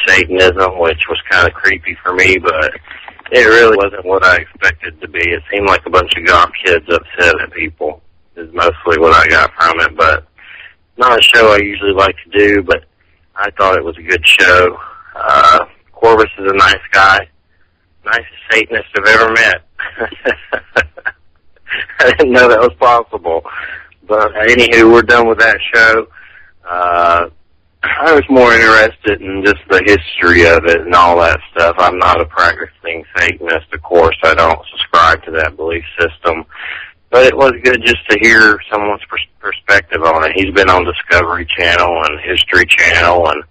Satanism, which was kind of creepy for me, but it really wasn't what I expected it to be. It seemed like a bunch of goth kids upset at people is mostly what I got from it, but not a show I usually like to do, but I thought it was a good show. Corvus is a nice guy, nicest Satanist I've ever met. I didn't know that was possible. But anywho, we're done with that show. I was more interested in just the history of it and all that stuff. I'm not a practicing Satanist, of course. I don't subscribe to that belief system. But it was good just to hear someone's perspective on it. He's been on Discovery Channel and History Channel, and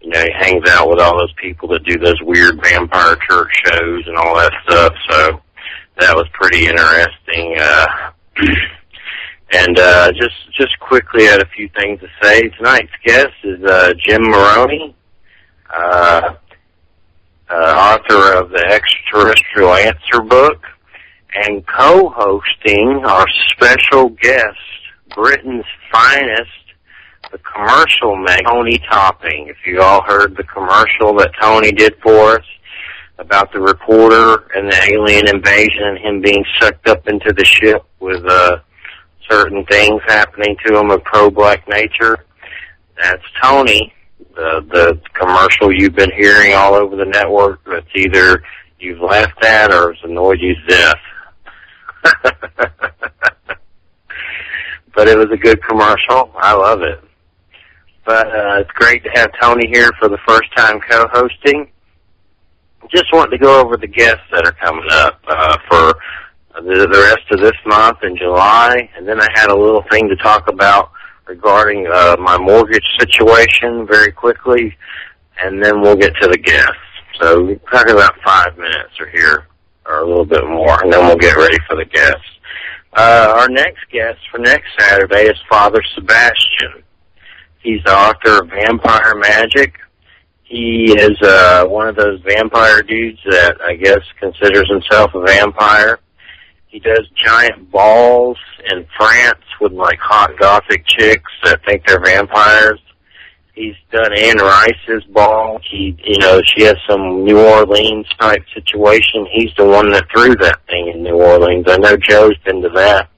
you know, he hangs out with all those people that do those weird vampire church shows and all that stuff. So that was pretty interesting. And just quickly, I had a few things to say. Tonight's guest is Jim Maroney, author of the Extraterrestrial Answer book, and co-hosting our special guest, Britain's finest, the commercial man, Tony Topping. If you all heard the commercial that Tony did for us about the reporter and the alien invasion and him being sucked up into the ship with certain things happening to him of pro-black nature, that's Tony. The commercial you've been hearing all over the network that's either you've laughed at or has annoyed you to death. But it was a good commercial. I love it. But it's great to have Tony here for the first time co-hosting. Just wanted to go over the guests that are coming up for the rest of this month in July. And then I had a little thing to talk about regarding my mortgage situation very quickly. And then we'll get to the guests. So we're talking about 5 minutes or here, or a little bit more, and then we'll get ready for the guests. Our next guest for next Saturday is Father Sebastian. He's the author of Vampire Magic. He is one of those vampire dudes that I guess considers himself a vampire. He does giant balls in France with like hot gothic chicks that think they're vampires. He's done Anne Rice's ball. She has some New Orleans type situation. He's the one that threw that thing in New Orleans. I know Joe's been to that.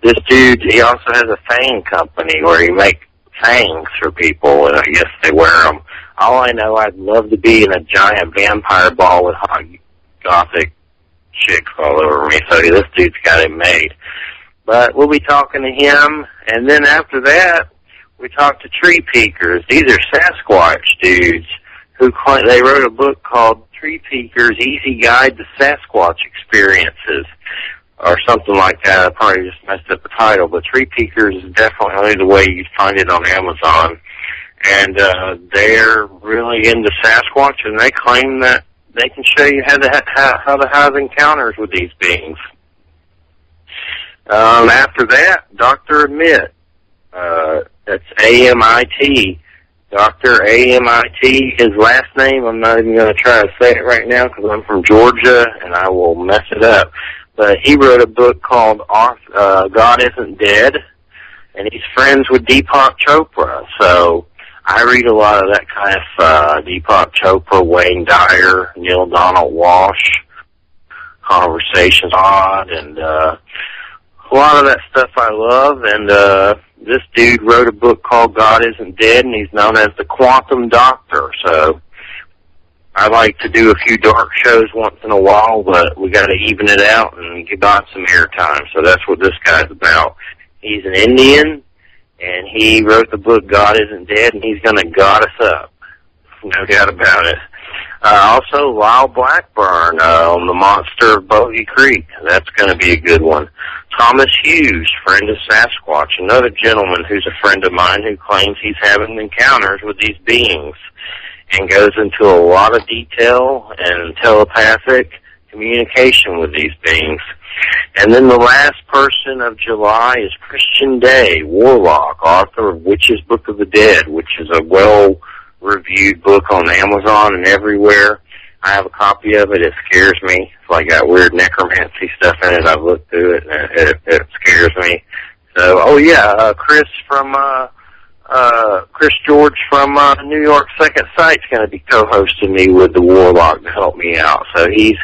This dude, he also has a fang company where he makes fangs for people, and I guess they wear them. All I know, I'd love to be in a giant vampire ball with hot gothic chicks all over me. So this dude's got it made. But we'll be talking to him, and then after that, we talked to Tree Peekers. These are Sasquatch dudes who they wrote a book called Tree Peekers, Easy Guide to Sasquatch Experiences, or something like that. I probably just messed up the title, but Tree Peekers is definitely the way you find it on Amazon. And they're really into Sasquatch, and they claim that they can show you how to have encounters with these beings. After that, Dr. Amit. That's A-M-I-T. Dr. A-M-I-T. His last name, I'm not even going to try to say it right now because I'm from Georgia and I will mess it up. But he wrote a book called God Isn't Dead, and he's friends with Deepak Chopra. So I read a lot of that kind of Deepak Chopra, Wayne Dyer, Neil Donald Walsh, Conversations Odd, and a lot of that stuff I love. And this dude wrote a book called God Isn't Dead, and he's known as the Quantum Doctor. So I like to do a few dark shows once in a while, but we got to even it out and give God some airtime. So that's what this guy's about. He's an Indian, and he wrote the book God Isn't Dead, and he's going to God us up. No doubt about it. Also, Lyle Blackburn on the Monster of Bogey Creek. That's going to be a good one. Thomas Hughes, friend of Sasquatch, another gentleman who's a friend of mine who claims he's having encounters with these beings and goes into a lot of detail and telepathic communication with these beings. And then the last person of July is Christian Day, Warlock, author of Witch's Book of the Dead, which is a well-reviewed book on Amazon and everywhere. I have a copy of it. It scares me. It's like got weird necromancy stuff in it. I've looked through it, and it scares me. So, Chris from Chris George from New York Second Sight's going to be co-hosting me with the Warlock to help me out. So he's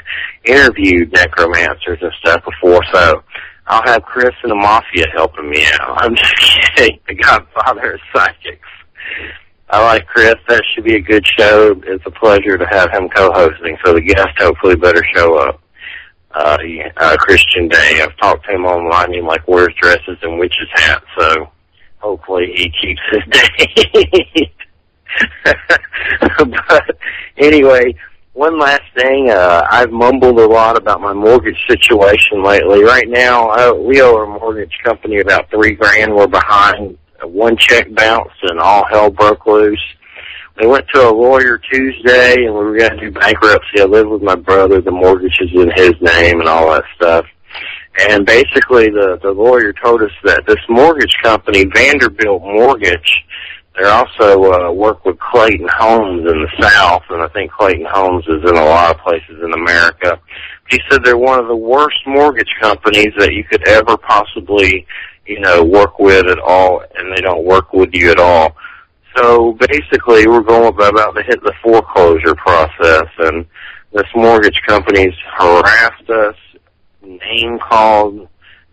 interviewed necromancers and stuff before, so I'll have Chris and the Mafia helping me out. I'm just kidding. The Godfather of Psychics. I like Chris. That should be a good show. It's a pleasure to have him co-hosting, so the guest hopefully better show up. Christian Day. I've talked to him online. He wears dresses and witches' hats, so hopefully he keeps his date. But anyway, one last thing. I've mumbled a lot about my mortgage situation lately. Right now, we owe our mortgage company about $3,000. We're behind. One check bounced and all hell broke loose. We went to a lawyer Tuesday and we were going to do bankruptcy. I live with my brother. The mortgage is in his name and all that stuff. And basically the lawyer told us that this mortgage company, Vanderbilt Mortgage, they also work with Clayton Homes in the South, and I think Clayton Homes is in a lot of places in America. He said they're one of the worst mortgage companies that you could ever possibly work with at all, and they don't work with you at all. So basically, we're going about to hit the foreclosure process, and this mortgage company's harassed us, name-called,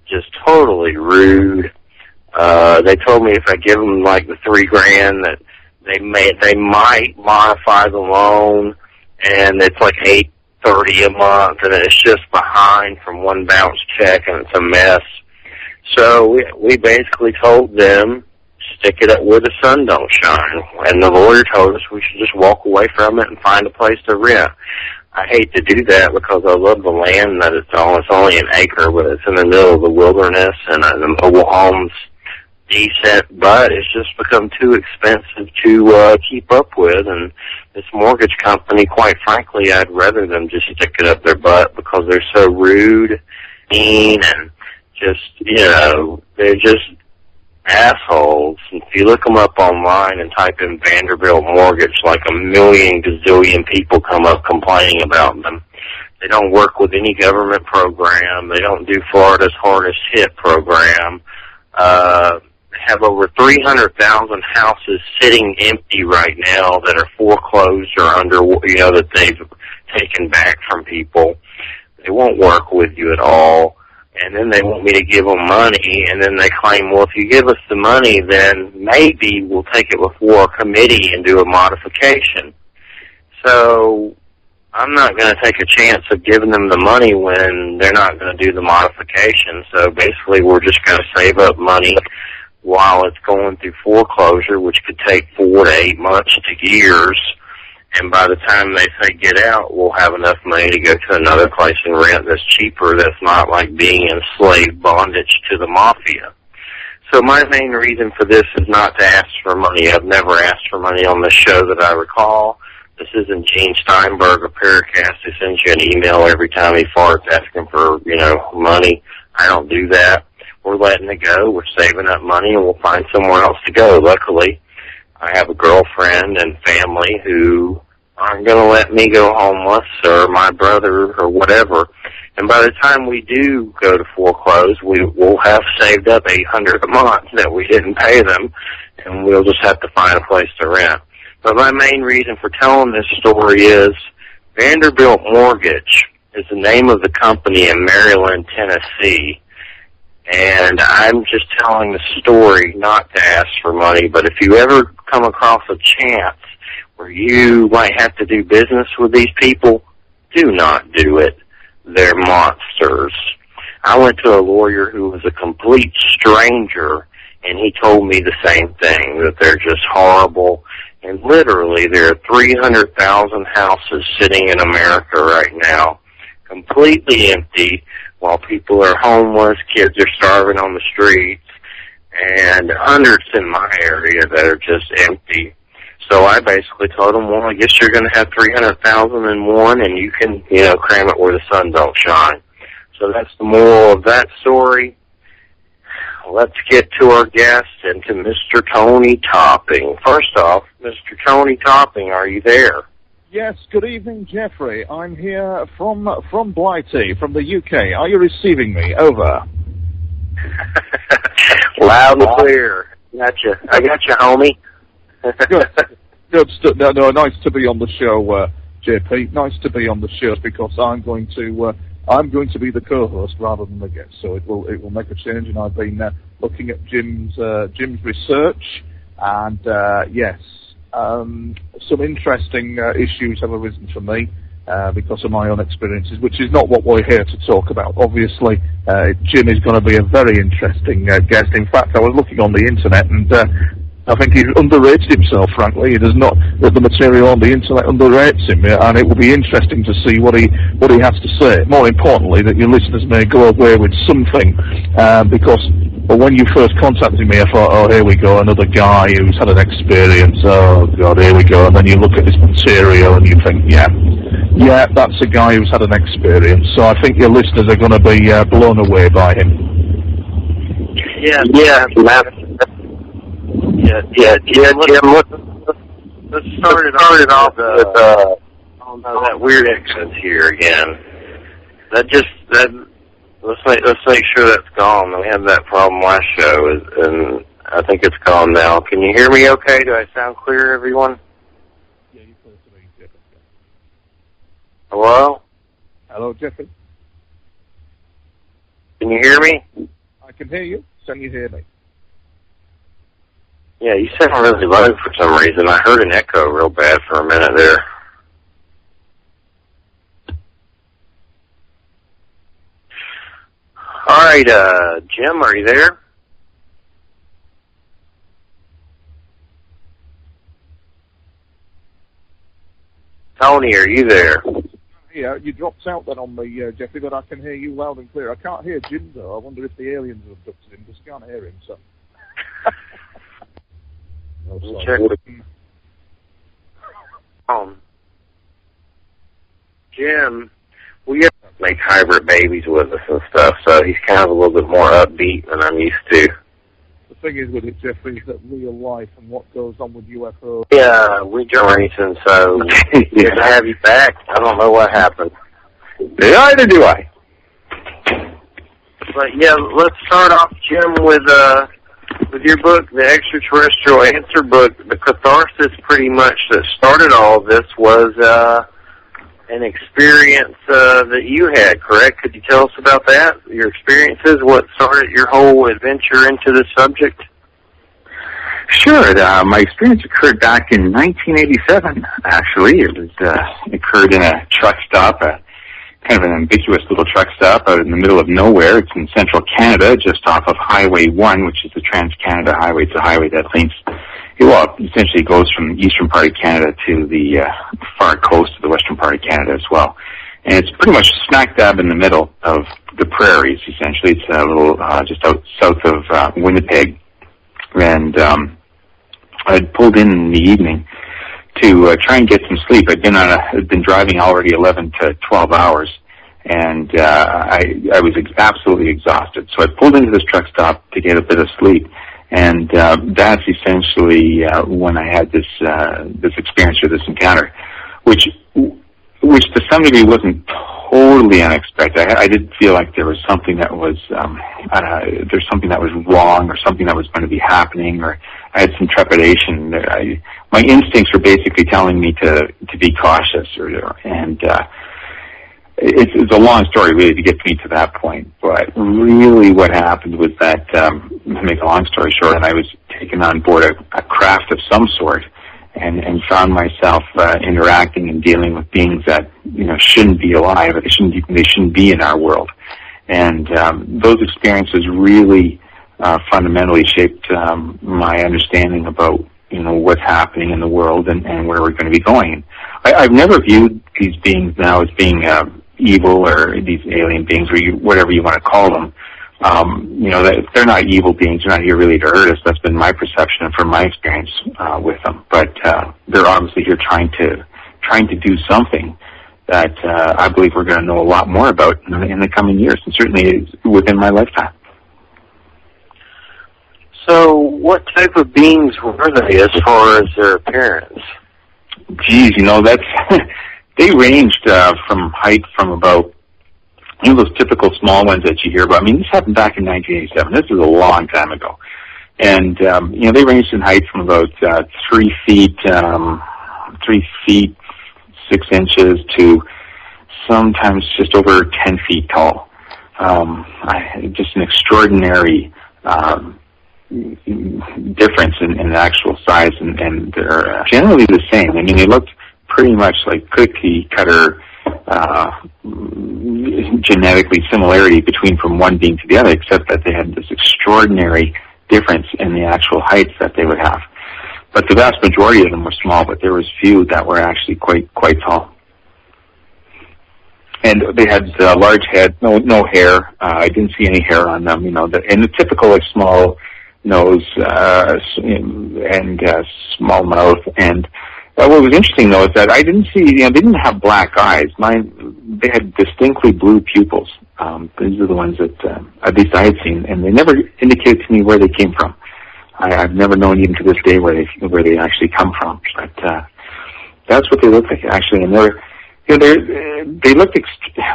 just totally rude. They told me if I give them the $3,000 that they might modify the loan, and it's $830 a month, and it's just behind from one bounce check, and it's a mess. So we basically told them, stick it up where the sun don't shine. And the lawyer told us we should just walk away from it and find a place to rent. I hate to do that because I love the land that it's on. It's only an acre, but it's in the middle of the wilderness, and the mobile home's decent, but it's just become too expensive to keep up with. And this mortgage company, quite frankly, I'd rather them just stick it up their butt because they're so rude, mean, and just, they're just assholes. If you look them up online and type in Vanderbilt Mortgage, a million gazillion people come up complaining about them. They don't work with any government program. They don't do Florida's Hardest Hit program. Have over 300,000 houses sitting empty right now that are foreclosed or under, that they've taken back from people. They won't work with you at all. And then they want me to give them money, and then they claim, well, if you give us the money, then maybe we'll take it before a committee and do a modification. So I'm not going to take a chance of giving them the money when they're not going to do the modification. So basically we're just going to save up money while it's going through foreclosure, which could take 4 to 8 months to years. And by the time they say get out, we'll have enough money to go to another place and rent that's cheaper, that's not like being in slave bondage to the mafia. So my main reason for this is not to ask for money. I've never asked for money on this show that I recall. This isn't Gene Steinberg or Paracast who sends you an email every time he farts asking for, money. I don't do that. We're letting it go. We're saving up money, and we'll find somewhere else to go. Luckily, I have a girlfriend and family who aren't going to let me go homeless or my brother or whatever. And by the time we do go to foreclose, we'll have saved up $800 a month that we didn't pay them, and we'll just have to find a place to rent. But my main reason for telling this story is Vanderbilt Mortgage is the name of the company in Maryland, Tennessee. And I'm just telling the story not to ask for money, but if you ever come across a chance where you might have to do business with these people, do not do it. They're monsters. I went to a lawyer who was a complete stranger, and he told me the same thing, that they're just horrible. And literally, there are 300,000 houses sitting in America right now, completely empty, while people are homeless, kids are starving on the streets, and hundreds in my area that are just empty. So I basically told them, well, I guess you're going to have 300,001, and you can, cram it where the sun don't shine. So that's the moral of that story. Let's get to our guest and to Mr. Tony Topping. First off, Mr. Tony Topping, are you there? Yes, good evening, Jeffrey. I'm here from Blighty, from the UK. Are you receiving me? Over. Loud and clear. Gotcha. I got you, homie. Good stuff. No, nice to be on the show, JP. Nice to be on the show because I'm going to be the co-host rather than the guest. So it will make a change. And I've been looking at Jim's research, and yes, some interesting issues have arisen for me. Because of my own experiences, which is not what we're here to talk about. Obviously, Jim is going to be a very interesting guest. In fact, I was looking on the internet, and I think he's underrated himself, frankly. It does not, that the material on the internet underrates him, and it will be interesting to see what he has to say. More importantly, that your listeners may go away with something, because when you first contacted me, I thought, oh, here we go, another guy who's had an experience. Oh, God, here we go. And then you look at this material and you think, yeah, that's a guy who's had an experience. So I think your listeners are going to be blown away by him. Yeah, Jim. Let's start it off with that weird accent here again. Let's make sure that's gone. We had that problem last show, and I think it's gone now. Can you hear me okay? Do I sound clear, everyone? Yeah, you clear to me, Jeffery. Hello? Hello, Jeffery. Can you hear me? I can hear you. Can you hear me? Yeah, you sound really low for some reason. I heard an echo real bad for a minute there. All right, Jim, are you there? Tony, are you there? Yeah, you dropped out then on me, Jeffrey, but I can hear you loud and clear. I can't hear Jim, though. I wonder if the aliens have abducted him. Just can't hear him, so. No, Jim, we have to make hybrid babies with us and stuff, so he's kind of a little bit more upbeat than I'm used to. The thing is with it, Jeffrey, is that real life and what goes on with UFOs. Yeah, we generation, so good to have you back. I don't know what happened. Neither do I. But yeah, let's start off, Jim, with your book, The Extraterrestrial Answer book. The catharsis pretty much that started all of this was an experience that you had, correct? Could you tell us about that, your experiences, what started your whole adventure into this subject? Sure. My experience occurred back in 1987, actually. It occurred in a truck stop, kind of an ambiguous little truck stop out in the middle of nowhere. It's in central Canada, just off of Highway 1, which is the Trans-Canada Highway. It's a highway that links, well, essentially goes from the eastern part of Canada to the far coast of the western part of Canada as well. And it's pretty much smack dab in the middle of the prairies, essentially. It's a little just out south of Winnipeg. And I'd pulled in the evening to try and get some sleep. I'd been driving already 11 to 12 hours, and I was absolutely exhausted. So I pulled into this truck stop to get a bit of sleep, and that's essentially when I had this experience or this encounter, which to some degree wasn't totally unexpected. I did feel like there was something that was there's something that was wrong, or something that was going to be happening, or I had some trepidation. My instincts were basically telling me to be cautious, and it's a long story really to get me to that point. But really, what happened was that, to make a long story short, and I was taken on board a craft of some sort, and found myself interacting and dealing with beings that shouldn't be alive. They shouldn't be in our world. And those experiences really fundamentally shaped my understanding about what's happening in the world and where we're going to be going. I've never viewed these beings now as being evil, or these alien beings, or whatever you want to call them. They're not evil beings. They're not here really to hurt us. That's been my perception and from my experience with them. But they're obviously here trying to do something that I believe we're going to know a lot more about in the coming years, and certainly within my lifetime. So what type of beings were they as far as their appearance? Geez, that's they ranged from height from about those typical small ones that you hear about. I mean, this happened back in 1987. This is a long time ago. And, they ranged in height from about 3 feet, 3 feet, 6 inches to sometimes just over 10 feet tall. Just an extraordinary difference in actual size, and they're generally the same. I mean, they looked pretty much like cookie cutter genetically similarity from one being to the other, except that they had this extraordinary difference in the actual heights that they would have. But the vast majority of them were small, but there was few that were actually quite tall. And they had large heads, no hair. I didn't see any hair on them, and the typical small nose and small mouth. And what was interesting, though, is that I didn't see, they didn't have black eyes. They had distinctly blue pupils. These are the ones that at least I had seen, and they never indicated to me where they came from. I've never known even to this day where they actually come from. But that's what they looked like, actually. And they looked.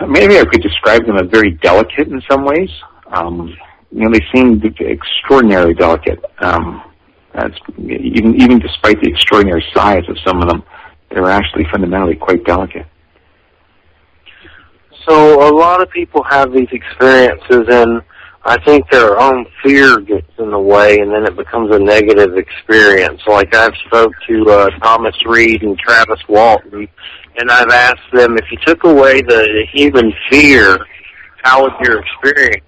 Maybe I could describe them as very delicate in some ways. They seemed extraordinarily delicate. That's even despite the extraordinary size of some of them, they were actually fundamentally quite delicate. So a lot of people have these experiences, and I think their own fear gets in the way, and then it becomes a negative experience. Like I've spoke to Thomas Reed and Travis Walton, and I've asked them, if you took away the human fear, how would your experience,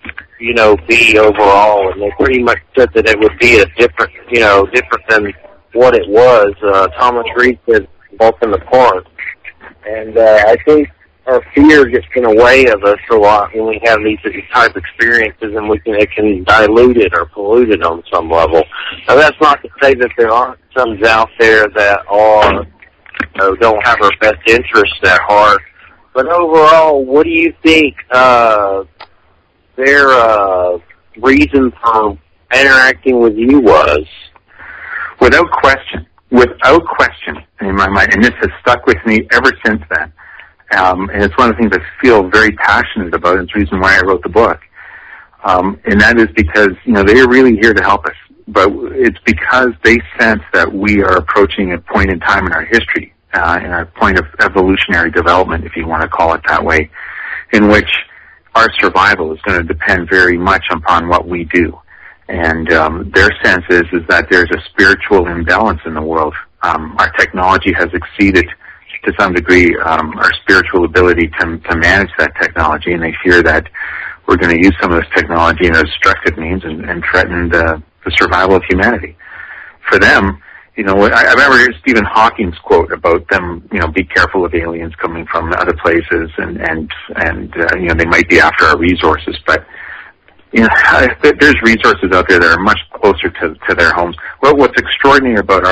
be overall? And they pretty much said that it would be different than what it was. Thomas Reed said walk in the park, and I think our fear gets in the way of us a lot when we have these type of experiences, and it can dilute it or pollute it on some level. Now, that's not to say that there aren't some out there that are don't have our best interests at heart. But overall, what do you think their reason for interacting with you was? Without question, in my mind, and this has stuck with me ever since then. And it's one of the things I feel very passionate about, and it's the reason why I wrote the book. And that is because, they are really here to help us. But it's because they sense that we are approaching a point in time in our history, in a point of evolutionary development, if you want to call it that way, in which our survival is going to depend very much upon what we do. And their sense is that there's a spiritual imbalance in the world. Our technology has exceeded, to some degree, our spiritual ability to manage that technology, and they fear that we're going to use some of this technology in a destructive means and threaten the survival of humanity. For them, I remember Stephen Hawking's quote about them, be careful of aliens coming from other places, and they might be after our resources, but there's resources out there that are much closer to their homes. Well, what's extraordinary about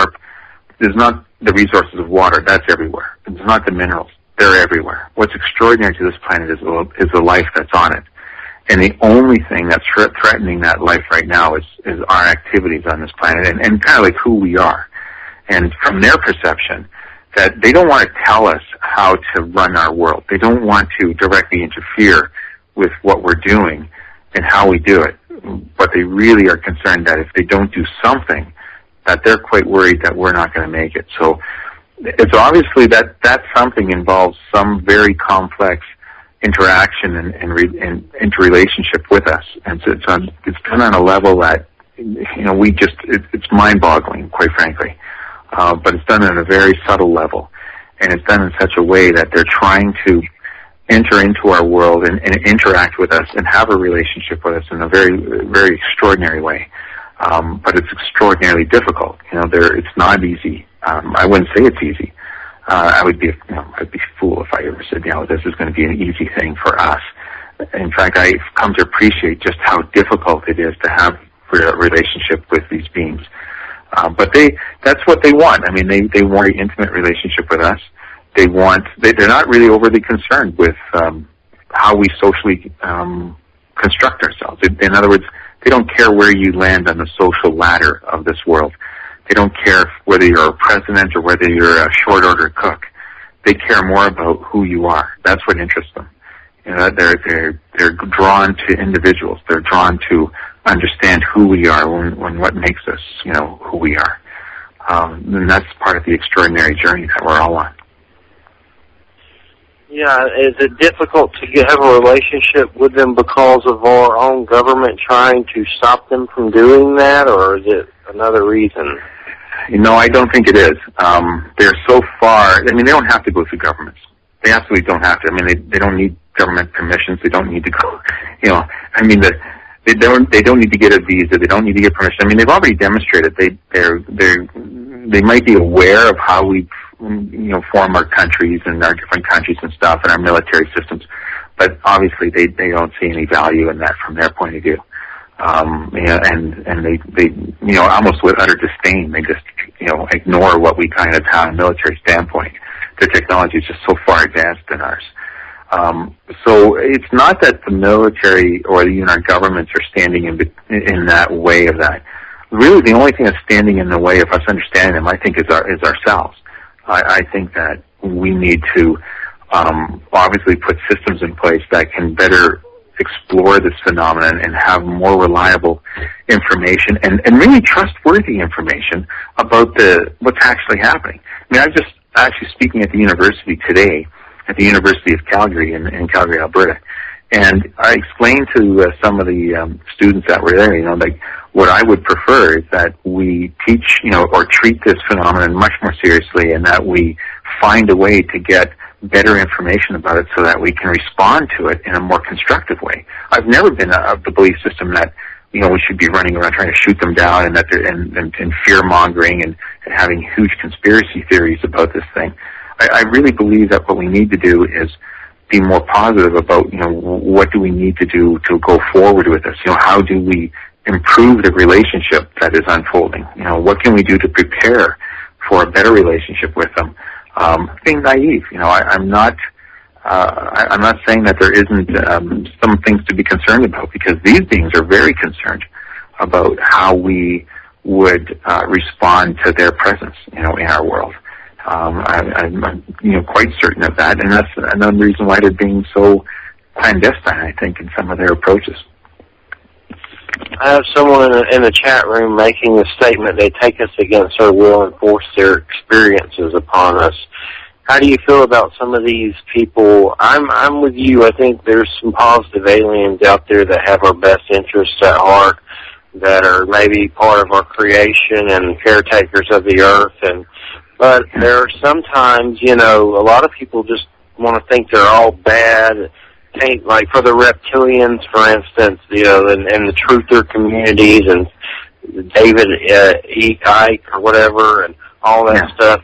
is not the resources of water. That's everywhere. It's not the minerals. They're everywhere. What's extraordinary to this planet is the life that's on it. And the only thing that's threatening that life right now is our activities on this planet and kind of like who we are. And from their perception, that they don't want to tell us how to run our world. They don't want to directly interfere with what we're doing and how we do it. But they really are concerned that if they don't do something, that they're quite worried that we're not going to make it. So it's obviously that something involves some very complex interaction and interrelationship with us. And so it's done on a level that, it's mind-boggling, quite frankly. But it's done on a very subtle level. And it's done in such a way that they're trying to enter into our world and interact with us and have a relationship with us in a very, very extraordinary way. But it's extraordinarily difficult. It's not easy. I wouldn't say it's easy. I'd be a fool if I ever said, this is going to be an easy thing for us. In fact, I've come to appreciate just how difficult it is to have a relationship with these beings. But that's what they want. I mean, they want an intimate relationship with us. They're not really overly concerned with how we socially construct ourselves. In other words, they don't care where you land on the social ladder of this world. They don't care whether you're a president or whether you're a short order cook. They care more about who you are. That's what interests them. They're drawn to individuals. They're drawn to understand who we are when what makes us, who we are. And that's part of the extraordinary journey that we're all on. Yeah, is it difficult to have a relationship with them because of our own government trying to stop them from doing that, or is it another reason? I don't think it is. They're so far, they don't have to go through governments. They absolutely don't have to. They don't need government permissions. They don't need to go, they don't need to get a visa. They don't need to get permission. They've already demonstrated they might be aware of how we, form our countries and our different countries and stuff and our military systems, but obviously they don't see any value in that from their point of view. And they almost with utter disdain, they just, ignore what we kind of have a military standpoint. Their technology is just so far advanced than ours. So it's not that the military or even our governments are standing in that way of that. Really, the only thing that's standing in the way of us understanding them, I think, is ourselves. I think that we need to obviously put systems in place that can better explore this phenomenon and have more reliable information and really trustworthy information about what's actually happening. I was just actually speaking at the university today, at the University of Calgary in Calgary, Alberta, and I explained to some of the students that were there, what I would prefer is that we teach, or treat this phenomenon much more seriously, and that we find a way to get better information about it so that we can respond to it in a more constructive way. I've never been of the belief system that, we should be running around trying to shoot them down and that they're and fear-mongering and having huge conspiracy theories about this thing. I really believe that what we need to do is be more positive about, what do we need to do to go forward with this? How do we improve the relationship that is unfolding? What can we do to prepare for a better relationship with them? Being naive, I'm not saying that there isn't some things to be concerned about, because these beings are very concerned about how we would respond to their presence, in our world. I'm quite certain of that, and that's another reason why they're being so clandestine, I think, in some of their approaches. I have someone in the chat room making the statement they take us against our will and force their experiences upon us. How do you feel about some of these people? I'm with you. I think there's some positive aliens out there that have our best interests at heart, that are maybe part of our creation and caretakers of the earth. But there are sometimes, a lot of people just want to think they're all bad. Like for the reptilians, for instance, and the truther communities and David Icke or whatever, and all that stuff,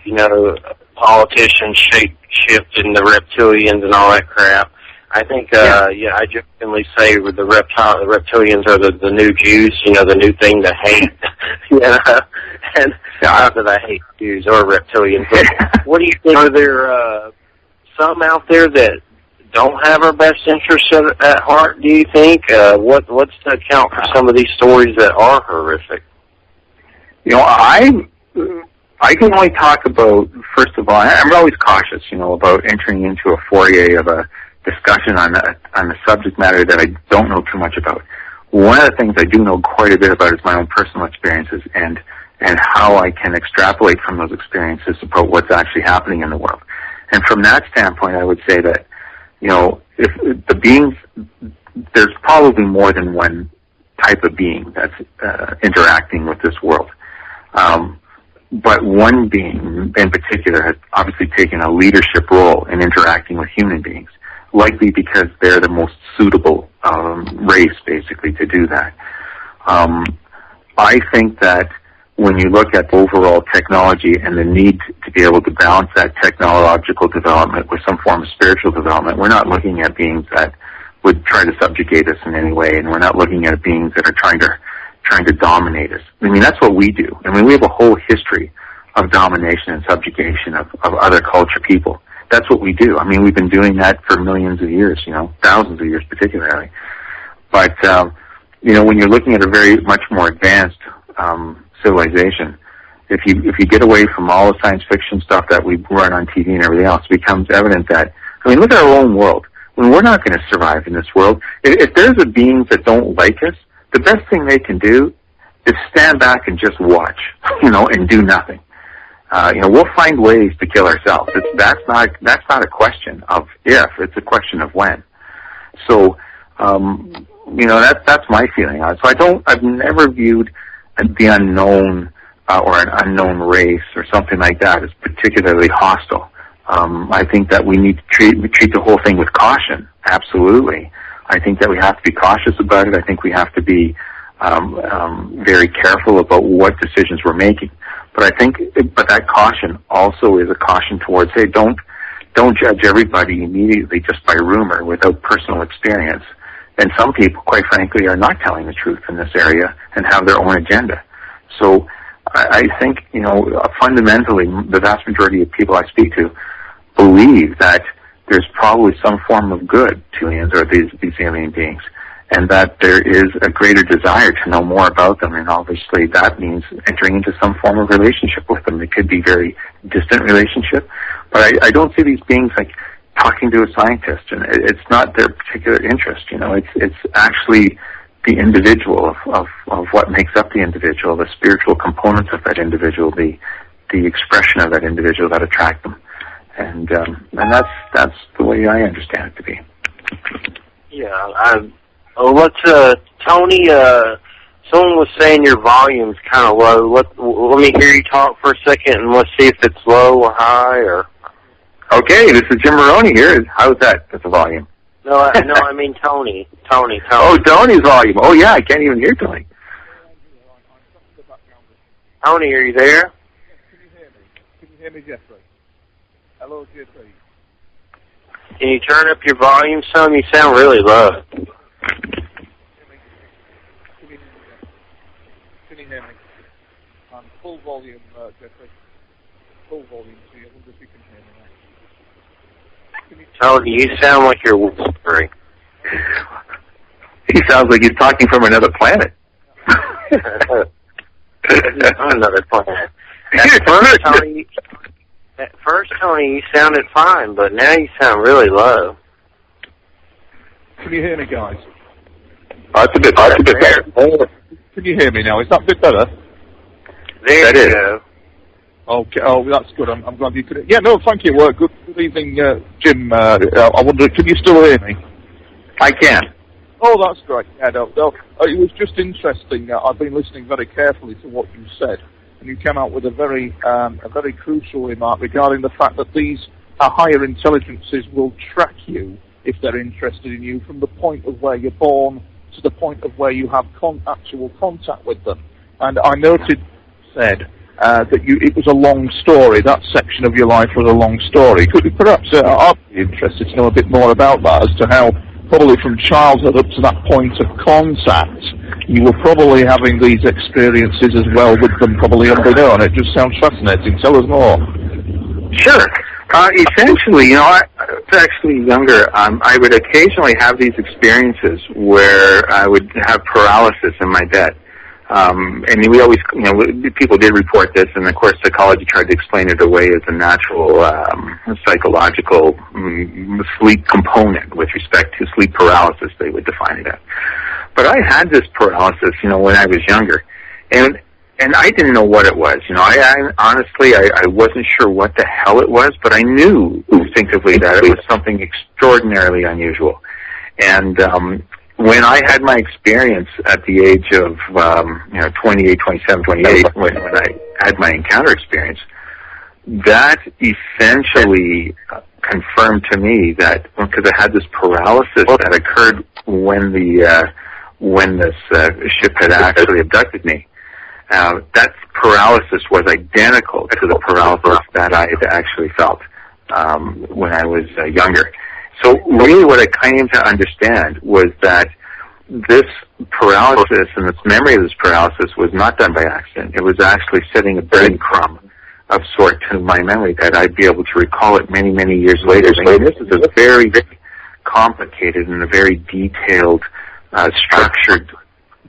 politicians shifting the reptilians and all that crap. I think, I jokingly say with the reptilians are the new Jews, the new thing to hate, and not that I hate Jews or reptilians, but what do you think? Are there some out there that don't have our best interests at heart, do you think? What's to account for some of these stories that are horrific? I can only talk about, first of all, I'm always cautious, about entering into a foyer of a discussion on a subject matter that I don't know too much about. One of the things I do know quite a bit about is my own personal experiences and how I can extrapolate from those experiences about what's actually happening in the world. And from that standpoint, I would say that, if the beings, there's probably more than one type of being that's interacting with this world. But one being in particular has obviously taken a leadership role in interacting with human beings, likely because they're the most suitable race, basically, to do that. I think that when you look at overall technology and the need to be able to balance that technological development with some form of spiritual development, we're not looking at beings that would try to subjugate us in any way, and we're not looking at beings that are trying to dominate us. That's what we do. We have a whole history of domination and subjugation of other culture people. That's what we do. We've been doing that for millions of years, thousands of years particularly. But, when you're looking at a very much more advanced civilization, if you get away from all the science fiction stuff that we run on TV and everything else, it becomes evident that, look at our own world. We're not going to survive in this world. If there's a beings that don't like us, the best thing they can do is stand back and just watch, and do nothing. We'll find ways to kill ourselves. That's not a question of if, it's a question of when. So, that's my feeling on it. So I've never viewed the unknown, or an unknown race or something like that as particularly hostile. I think that we need to treat the whole thing with caution. Absolutely. I think that we have to be cautious about it. I think we have to be very careful about what decisions we're making. But that caution also is a caution towards, hey, don't judge everybody immediately just by rumor without personal experience. And some people, quite frankly, are not telling the truth in this area and have their own agenda. So I think, fundamentally, the vast majority of people I speak to believe that there's probably some form of good to aliens or these alien beings, and that there is a greater desire to know more about them, and obviously that means entering into some form of relationship with them. It could be very distant relationship, but I don't see these beings like talking to a scientist, and it's not their particular interest. It's actually the individual of what makes up the individual, the spiritual components of that individual, the expression of that individual that attract them. And that's the way I understand it to be. Yeah, Tony, someone was saying your volume's kind of low. Let me hear you talk for a second, and let's see if it's low or high. Or okay, this is Jim Maroney here. How's that? That's the volume. No, I mean Tony. Oh, Tony's volume. Oh, yeah, I can't even hear Tony. Tony, are you there? Can you hear me? Can you hear me, Jeffrey? Hello, Jeffrey. Can you turn up your volume some? You sound really low. Can you hear me? I'm full volume, Jeffrey. Full volume, so I wonder if you can hear me now. Tony, you sound like you're whispering. He sounds like he's talking from another planet. Another planet. At first, Tony, you sounded fine, but now you sound really low. Can you hear me, guys? It's a bit better. Can you hear me now? Is that a bit better? There you go. Okay. Oh, that's good. I'm glad you could. Yeah. No. Thank you. Good evening, Jim. I wonder, can you still hear me? I can. Oh, that's great. Yeah. No. It was just interesting. I've been listening very carefully to what you said, and you came out with a very crucial remark regarding the fact that these higher intelligences will track you if they're interested in you from the point of where you're born to the point of where you have actual contact with them. And I noted said that it was a long story. That section of your life was a long story. Could you perhaps, I'd be interested to know a bit more about that, as to how probably from childhood up to that point of contact, you were probably having these experiences as well with them, probably unbeknown. It just sounds fascinating. Tell us more. Sure. Essentially, I was actually younger. I would occasionally have these experiences where I would have paralysis in my bed. And we always, people did report this, and of course psychology tried to explain it away as a natural psychological sleep component with respect to sleep paralysis, they would define it as. But I had this paralysis, when I was younger, and I didn't know what it was. I honestly wasn't sure what the hell it was, but I knew instinctively that it was something extraordinarily unusual. And when I had my experience at the age of 28, 27, 28, when I had my encounter experience, that essentially confirmed to me that, because I had this paralysis that occurred when this ship had actually abducted me. That paralysis was identical to the paralysis that I had actually felt when I was younger. So really what I came to understand was that this paralysis and this memory of this paralysis was not done by accident. It was actually setting a breadcrumb of sort to my memory that I'd be able to recall it many, many years later. And this is a very, very complicated and a very detailed, structured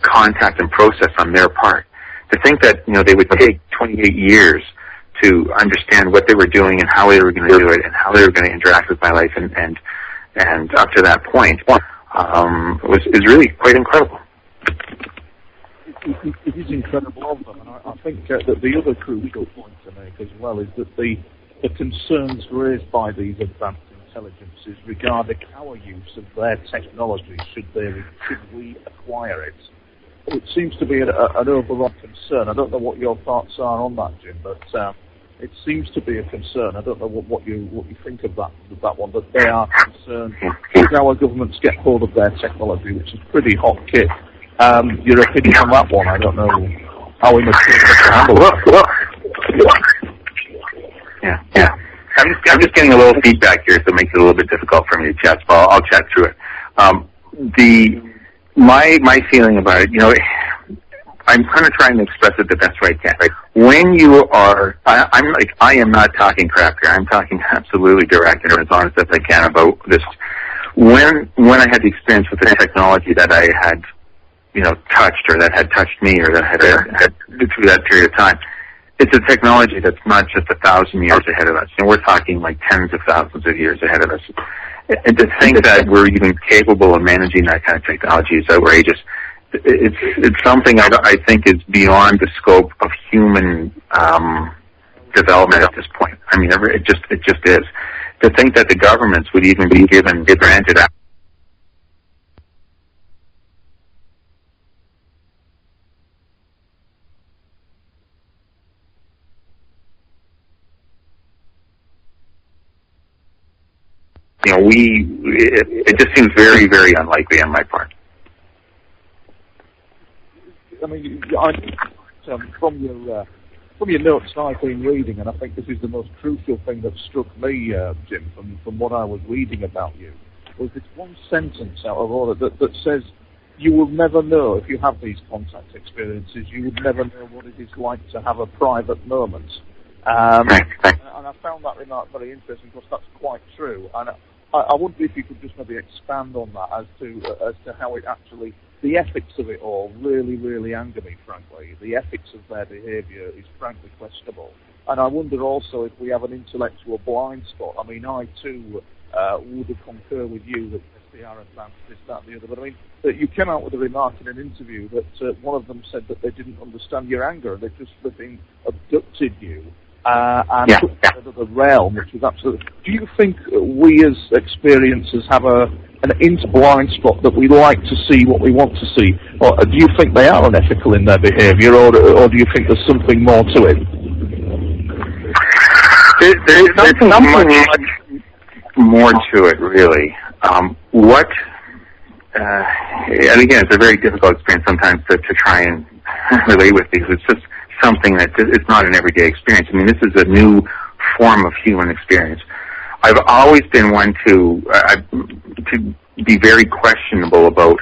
contact and process on their part. To think that, they would take 28 years to understand what they were doing and how they were going to do it and how they were going to interact with my life and up to that point is really quite incredible. it is incredible of them, and I think that the other crucial point to make as well is that the concerns raised by these advanced intelligences regarding our use of their technology, should we acquire it. It seems to be an overall concern. I don't know what your thoughts are on that, Jim, but it seems to be a concern. I don't know what you think of that one, but they are concerned if our governments get hold of their technology, which is pretty hot kit. Your opinion on that one? I don't know how we must handle it. Yeah. I'm just getting a little feedback here, so it makes it a little bit difficult for me to chat, so I'll chat through it. My feeling about it, I'm kind of trying to express it the best way I can. Right? When you are, I am not talking crap here. I'm talking absolutely direct and as honest as I can about this. When I had the experience with the technology that I had, touched, or that had touched me, or that had through that period of time, it's a technology that's not just 1,000 years ahead of us. We're talking like tens of thousands of years ahead of us. And to think that we're even capable of managing that kind of technology is outrageous. It's something I think is beyond the scope of human development at this point. I mean, it just is. To think that the governments would even be granted. It just seems very, very unlikely on my part. I mean, from your notes I've been reading, and I think this is the most crucial thing that struck me, Jim, from what I was reading about you, was this one sentence out of all that says, you will never know, if you have these contact experiences, you would never know what it is like to have a private moment. And I found that remark very interesting, because that's quite true. And I wonder if you could just maybe expand on that as to how it actually, the ethics of it all really, really anger me, frankly. The ethics of their behaviour is frankly questionable. And I wonder also if we have an intellectual blind spot. I mean, I too would concur with you that they are advanced, this, that, and the other. But I mean, that you came out with a remark in an interview that one of them said that they didn't understand your anger, and they just flipping abducted you. And put that into the realm, which is absolutely. Do you think we as experiencers have an blind spot that we like to see what we want to see, or do you think they are unethical in their behaviour, or do you think there's something more to it? There's nothing much more to it, really. And again, it's a very difficult experience sometimes to try and relate with these. It's just something that it's not an everyday experience. I mean, this is a new form of human experience. I've always been one to be very questionable about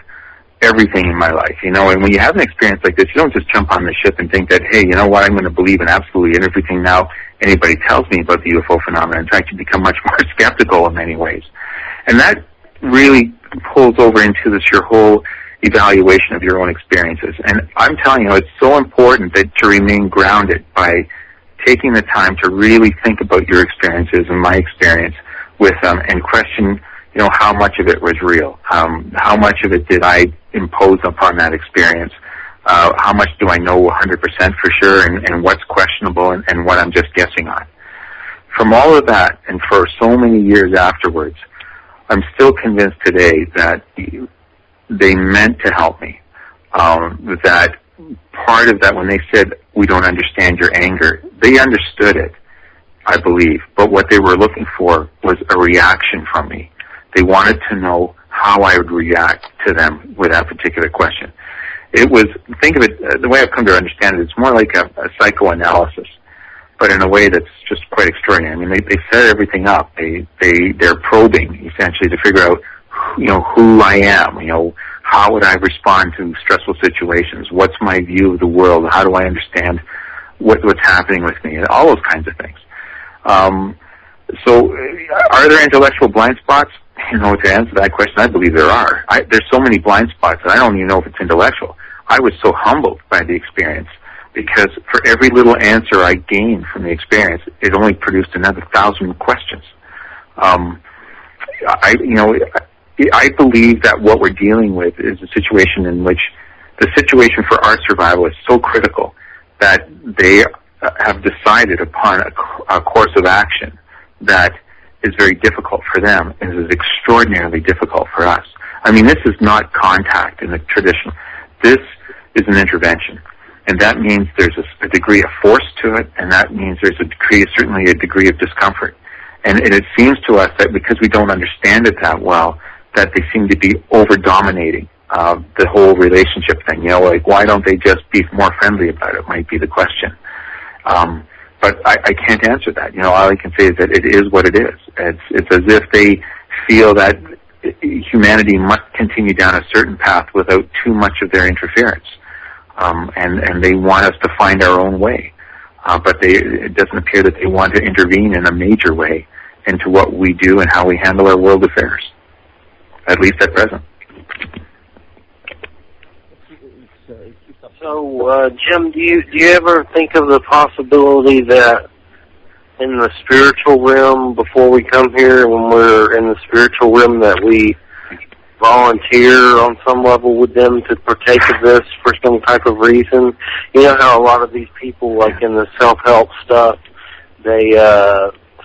everything in my life, and when you have an experience like this, you don't just jump on the ship and think that, hey, you know what, I'm going to believe in absolutely everything now anybody tells me about the UFO phenomenon. In fact, you become much more skeptical in many ways. And that really pulls over into your whole evaluation of your own experiences. And I'm telling you, it's so important to remain grounded by taking the time to really think about your experiences and my experience with them, and question, how much of it was real. How much of it did I impose upon that experience? How much do I know 100% for sure, and what's questionable and what I'm just guessing on? From all of that, and for so many years afterwards, I'm still convinced today that they meant to help me. That part of that, when they said, we don't understand your anger, they understood it, I believe. But what they were looking for was a reaction from me. They wanted to know how I would react to them with that particular question. It was, think of it, the way I've come to understand it, it's more like a psychoanalysis, but in a way that's just quite extraordinary. I mean, they set everything up. They're probing, essentially, to figure out, who I am, how would I respond to stressful situations? What's my view of the world? How do I understand what's happening with me? And all those kinds of things. So, are there intellectual blind spots? To answer that question, I believe there are. There's so many blind spots that I don't even know if it's intellectual. I was so humbled by the experience, because for every little answer I gained from the experience, it only produced another 1,000 questions. I believe that what we're dealing with is a situation in which the situation for our survival is so critical that they have decided upon a course of action that is very difficult for them and is extraordinarily difficult for us. I mean, this is not contact in the traditional. This is an intervention. And that means there's a degree of force to it, and that means there's certainly a degree of discomfort. And it seems to us that because we don't understand it that well, that they seem to be over-dominating the whole relationship thing. You know, like, why don't they just be more friendly about it, might be the question. But I can't answer that. You know, all I can say is that it is what it is. It's as if they feel that humanity must continue down a certain path without too much of their interference. And they want us to find our own way. But it doesn't appear that they want to intervene in a major way into what we do and how we handle our world affairs, at least at present. So, Jim, do you ever think of the possibility that in the spiritual realm, before we come here, when we're in the spiritual realm, that we volunteer on some level with them to partake of this for some type of reason? You know how a lot of these people, like in the self-help stuff, they,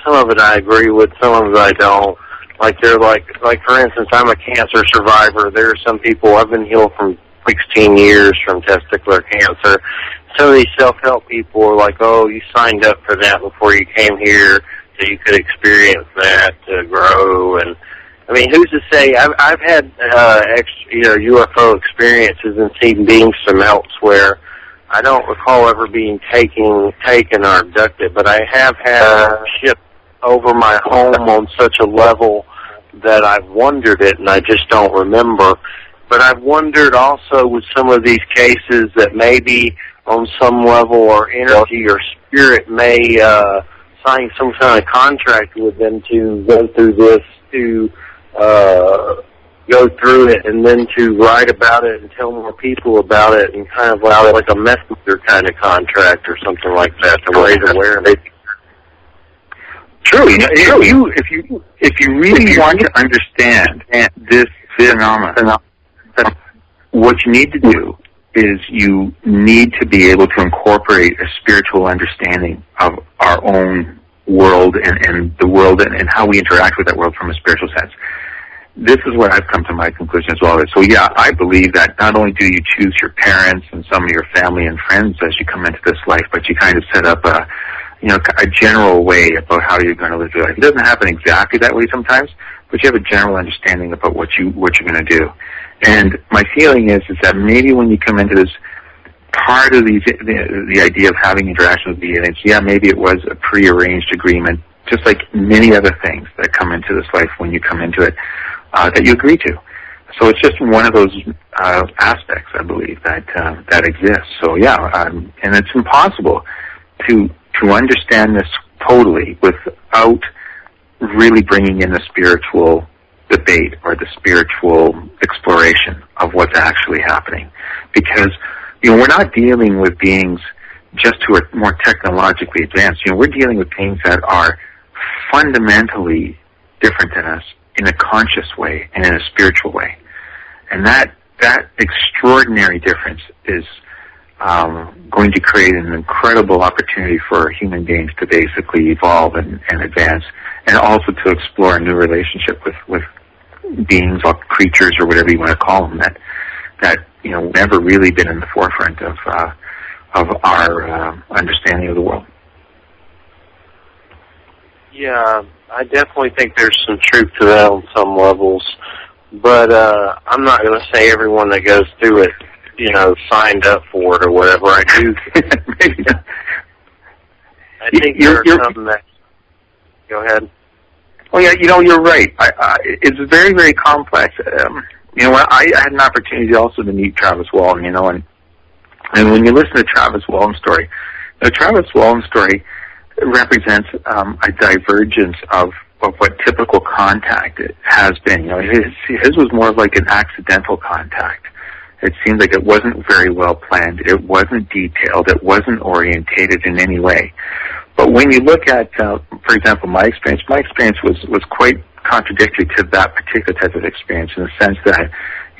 some of it I agree with, some of it I don't. Like they're like for instance, I'm a cancer survivor. There are some people, I've been healed from 16 years from testicular cancer. Some of these self-help people are like, oh, you signed up for that before you came here so you could experience that to grow. And I mean, who's to say? I've had UFO experiences and seen beings from elsewhere. I don't recall ever being taken or abducted, but I have had ships over my home on such a level that I've wondered it, and I just don't remember. But I've wondered also with some of these cases that maybe on some level our energy or spirit may sign some kind of contract with them to go through this, to go through it, and then to write about it and tell more people about it, and kind of like a messenger kind of contract or something like that to raise awareness. True. If you really want to understand this phenomenon, what you need to do is you need to be able to incorporate a spiritual understanding of our own world and the world and how we interact with that world from a spiritual sense. This is what I've come to my conclusion as well. So yeah, I believe that not only do you choose your parents and some of your family and friends as you come into this life, but you kind of set up a general way about how you're going to live your life. It doesn't happen exactly that way sometimes, but you have a general understanding about what you're going to do. And my feeling is that maybe when you come into this part of the idea of having interaction with the aliens, yeah, maybe it was a prearranged agreement, just like many other things that come into this life when you come into it, that you agree to. So it's just one of those aspects, I believe, that exists. So yeah, and it's impossible to understand this totally without really bringing in the spiritual debate or the spiritual exploration of what's actually happening. Because, we're not dealing with beings just who are more technologically advanced. We're dealing with beings that are fundamentally different than us in a conscious way and in a spiritual way. And that extraordinary difference is going to create an incredible opportunity for human beings to basically evolve and advance, and also to explore a new relationship with beings or creatures or whatever you want to call them that never really been in the forefront of our understanding of the world. Yeah, I definitely think there's some truth to that on some levels, but I'm not going to say everyone that goes through it signed up for it or whatever. I do. I think there's something that. Go ahead. Oh yeah, you're right. It's very, very complex. I had an opportunity also to meet Travis Walton. And when you listen to Travis Walton's story, Travis Walton's story represents a divergence of what typical contact has been. His was more of like an accidental contact. It seemed like it wasn't very well planned. It wasn't detailed. It wasn't orientated in any way. But when you look at, for example, my experience was quite contradictory to that particular type of experience in the sense that,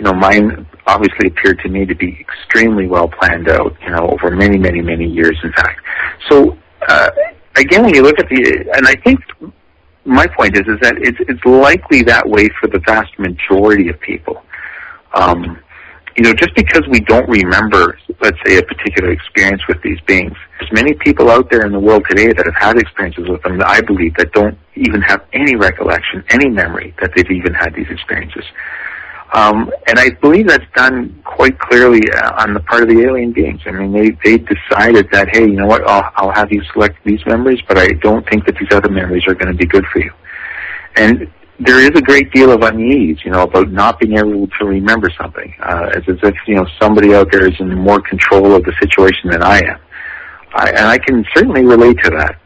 mine obviously appeared to me to be extremely well planned out, over many, many, many years, in fact. So, again, when you look at and I think my point is that it's likely that way for the vast majority of people. Just because we don't remember, let's say, a particular experience with these beings, there's many people out there in the world today that have had experiences with them that I believe that don't even have any recollection, any memory that they've even had these experiences. And I believe that's done quite clearly on the part of the alien beings. I mean, they decided that, hey, you know what, I'll have you select these memories, but I don't think that these other memories are going to be good for you. And there is a great deal of unease, about not being able to remember something, as if, somebody out there is in more control of the situation than I am. And I can certainly relate to that.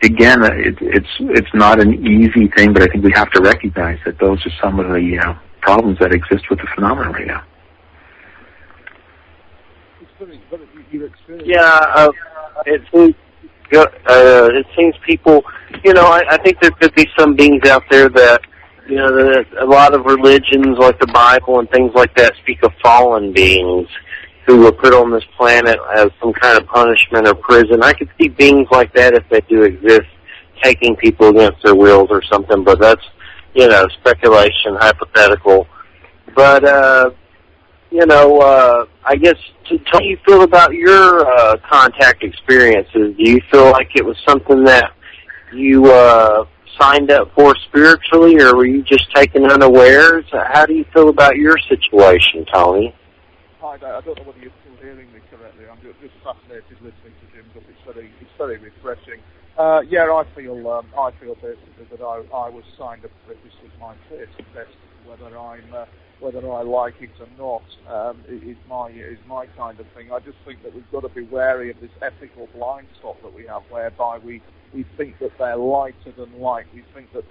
Again, it's not an easy thing, but I think we have to recognize that those are some of the problems that exist with the phenomenon right now. Yeah, it seems people, I think there could be some beings out there that, that a lot of religions like the Bible and things like that speak of fallen beings who were put on this planet as some kind of punishment or prison. I could see beings like that, if they do exist, taking people against their wills or something, but that's, speculation, hypothetical. But, I guess, how do you feel about your contact experiences? Do you feel like it was something that you signed up for spiritually, or were you just taken unawares? How do you feel about your situation, Tony? Hi, I don't know whether you're still hearing me correctly. I'm just fascinated listening to Jim, but it's very refreshing. I feel basically that I was signed up for it. This was my fate to test whether I like it or not. Is my kind of thing. I just think that we've got to be wary of this ethical blind spot that we have, whereby we think that they're lighter than light. We think that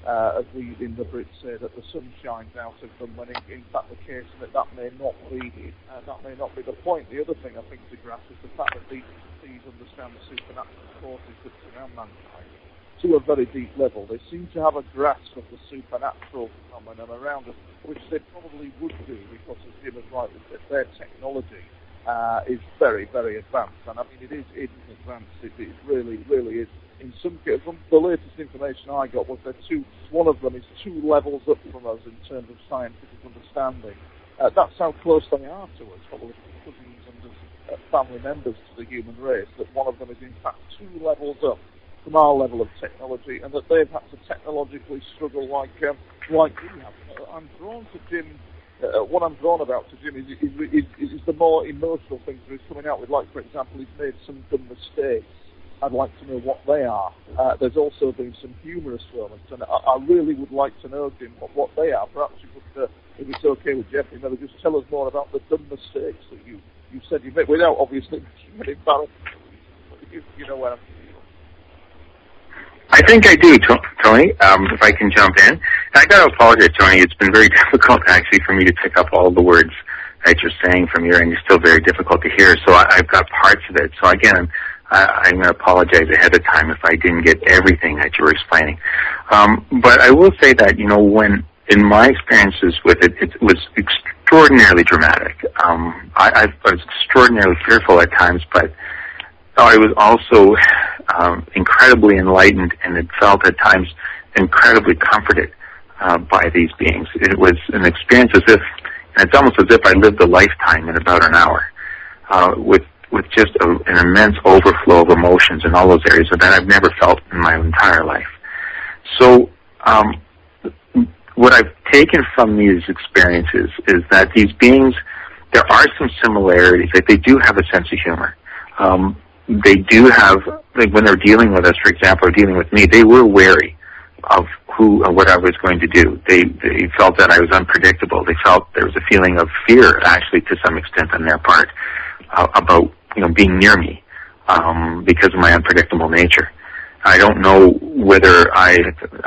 as we in the Brits say, that the sun shines out of them, when in fact the case that may not be the point. The other thing I think to grasp is the fact that these understand the supernatural forces that surround mankind to a very deep level. They seem to have a grasp of the supernatural phenomenon around us, which they probably would do because, as Jim has rightly said, their technology is very, very advanced. And I mean, it is advanced. It really, really is. In some cases, the latest information I got was that one of them is 2 levels up from us in terms of scientific understanding. That's how close they are to us, probably cousins and family members to the human race, that one of them is in fact 2 levels up from our level of technology, and that they've had to technologically struggle like we have. I'm drawn to Jim. What I'm drawn about to Jim is the more emotional things that he's coming out with. Like, for example, he's made some dumb mistakes. I'd like to know what they are. There's also been some humorous moments, and I really would like to know, Jim, what they are. Perhaps you could, if it's okay with Jeffrey, maybe just tell us more about the dumb mistakes that you said you made, without obviously being embarrassed. You know where I'm. I think I do, Tony, if I can jump in. I got to apologize, Tony. It's been very difficult, actually, for me to pick up all the words that you're saying from your end. You're still very difficult to hear, so I've got parts of it. So, again, I'm going to apologize ahead of time if I didn't get everything that you were explaining. But I will say that, when in my experiences with it, it was extraordinarily dramatic. I was extraordinarily fearful at times, but I was also incredibly enlightened, and it felt at times incredibly comforted by these beings. It was an experience it's almost as if I lived a lifetime in about an hour, with just an immense overflow of emotions in all those areas that I've never felt in my entire life. So, what I've taken from these experiences is that these beings, there are some similarities. Like, they do have a sense of humor. They do have, when they're dealing with us, for example, or dealing with me, they were wary of what I was going to do. They felt that I was unpredictable. They felt there was a feeling of fear, actually, to some extent on their part, about being near me, because of my unpredictable nature. I don't know whether I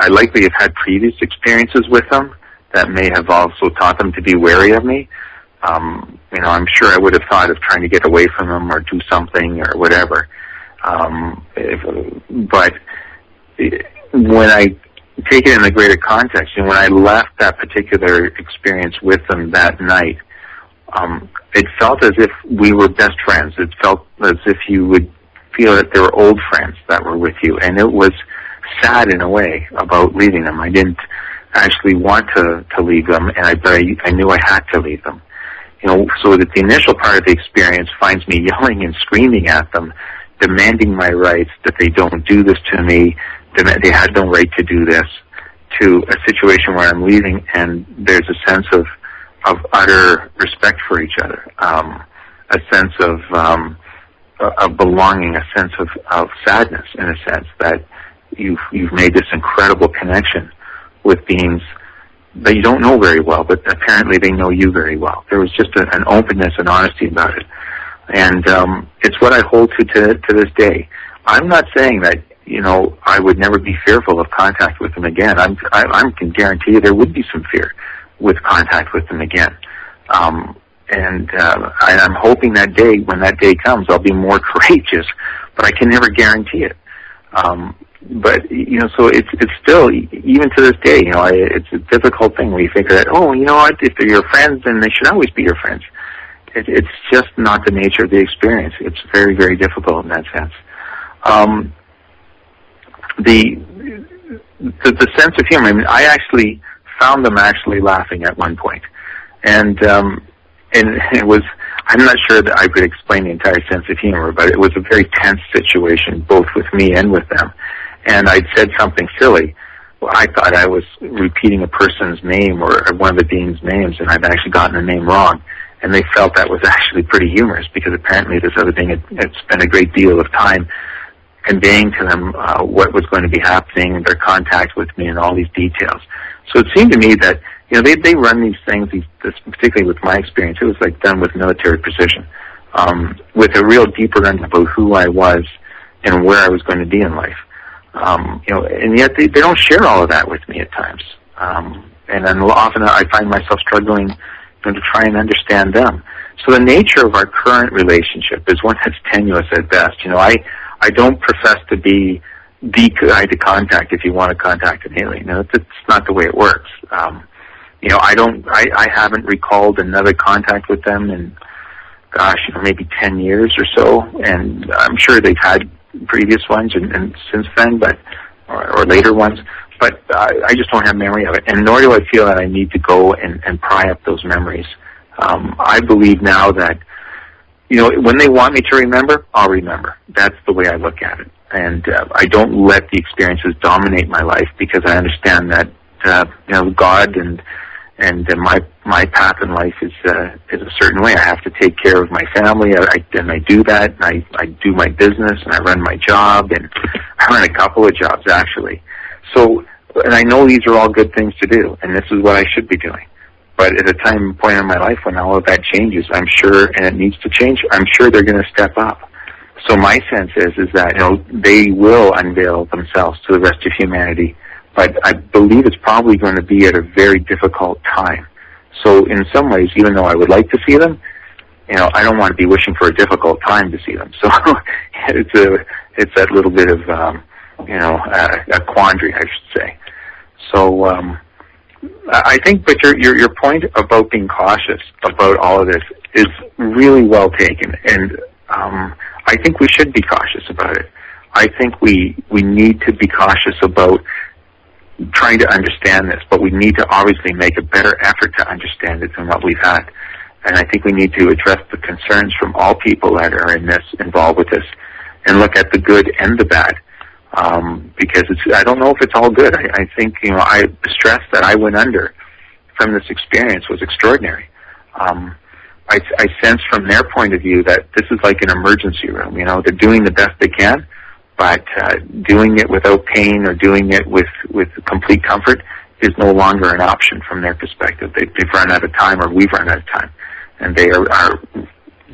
likely have had previous experiences with them that may have also taught them to be wary of me. I'm sure I would have thought of trying to get away from them or do something or whatever. But when I take it in the greater context. And when I left that particular experience with them that night, it felt as if we were best friends. It felt as if you would feel that there were old friends that were with you, and it was sad in a way about leaving them. I didn't actually want to leave them, and but I knew I had to leave them. So that the initial part of the experience finds me yelling and screaming at them, demanding my rights, that they don't do this to me, they had no right to do this, to a situation where I'm leaving and there's a sense of utter respect for each other, a sense of belonging, a sense of sadness, in a sense, that you've made this incredible connection with beings that you don't know very well, but apparently they know you very well. There was just an openness and honesty about it. And it's what I hold to this day. I'm not saying that, I would never be fearful of contact with them again. I can guarantee you there would be some fear with contact with them again. And I'm hoping that day, when that day comes, I'll be more courageous, but I can never guarantee it. But, so it's still, even to this day, it's a difficult thing where you think that, if they're your friends, then they should always be your friends. It's just not the nature of the experience. It's very, very difficult in that sense. The sense of humor, I actually found them actually laughing at one point. And it was, I'm not sure that I could explain the entire sense of humor, but it was a very tense situation, both with me and with them. And I'd said something silly. Well, I thought I was repeating a person's name or one of the beings' names, and I'd actually gotten the name wrong. And they felt that was actually pretty humorous, because apparently this other being had spent a great deal of time conveying to them what was going to be happening, their contact with me, and all these details. So it seemed to me that, they run these things, particularly with my experience, it was like done with military precision, with a real deeper understanding about who I was and where I was going to be in life. And yet they don't share all of that with me at times. And then often I find myself struggling to try and understand them. So the nature of our current relationship is one that's tenuous at best. I don't profess to be the guy to contact if you want to contact an alien. It's not the way it works. I haven't recalled another contact with them in, maybe 10 years or so, and I'm sure they've had previous ones and since then, or later ones, but I just don't have memory of it, and nor do I feel that I need to go and pry up those memories. I believe now that, when they want me to remember, I'll remember. That's the way I look at it, and I don't let the experiences dominate my life, because I understand that God and my path in life is a certain way. I have to take care of my family, and I do that, and I do my business, and I run my job, and I run a couple of jobs, actually. So, and I know these are all good things to do, and this is what I should be doing. But at a point in my life when all of that changes, I'm sure, and it needs to change, I'm sure they're going to step up. So my sense is that, they will unveil themselves to the rest of humanity, but I believe it's probably going to be at a very difficult time. So in some ways, even though I would like to see them, I don't want to be wishing for a difficult time to see them. So it's that little bit of, a quandary, I should say. So I think, but your point about being cautious about all of this is really well taken, and I think we should be cautious about it. I think we need to be cautious about trying to understand this, but we need to obviously make a better effort to understand it than what we've had. And I think we need to address the concerns from all people that are involved with this, and look at the good and the bad. Because I don't know if it's all good. I think, the stress that I went under from this experience was extraordinary. I sense from their point of view that this is like an emergency room. They're doing the best they can, but doing it without pain or doing it with complete comfort is no longer an option from their perspective. They've run out of time, or we've run out of time, and they are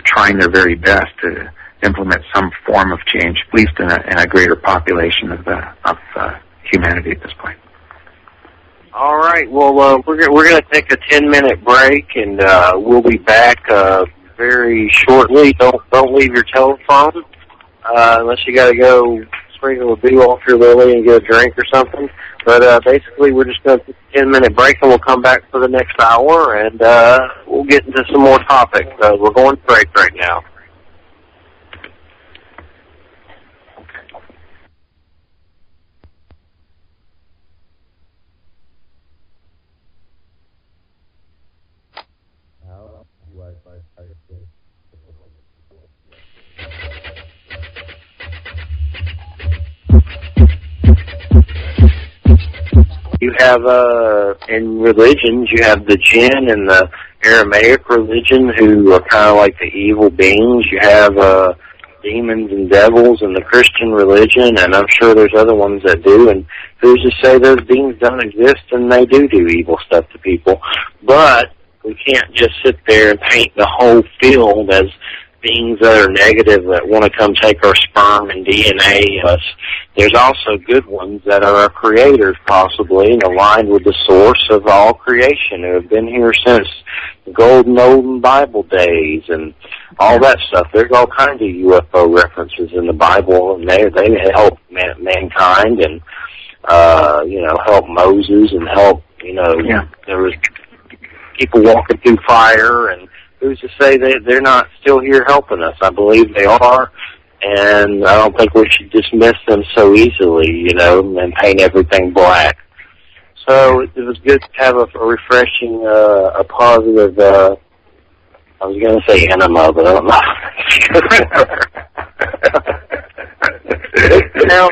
trying their very best to implement some form of change, at least in a greater population of humanity at this point. All right. Well, we're going to take a 10-minute break, and we'll be back very shortly. Don't leave your telephone unless you got to go Jeffery, who will be off your lily and get a drink or something. But basically, we're just going to take a 10-minute break, and we'll come back for the next hour, and we'll get into some more topics. We're going to break right now. You have, in religions, you have the jinn and the Aramaic religion, who are kind of like the evil beings. You have demons and devils in the Christian religion, and I'm sure there's other ones that do. And who's to say those beings don't exist and they do evil stuff to people? But we can't just sit there and paint the whole field as beings that are negative that want to come take our sperm and DNA. There's also good ones that are our creators, possibly, and aligned with the source of all creation, who have been here since the golden olden Bible days and all that stuff. There's all kinds of UFO references in the Bible, and they help mankind and help Moses and help, there was people walking through fire, and who's to say they're not still here helping us? I believe they are, and I don't think we should dismiss them so easily, and paint everything black. So it was good to have a refreshing, a positive, I was going to say enema, but I don't know. Now,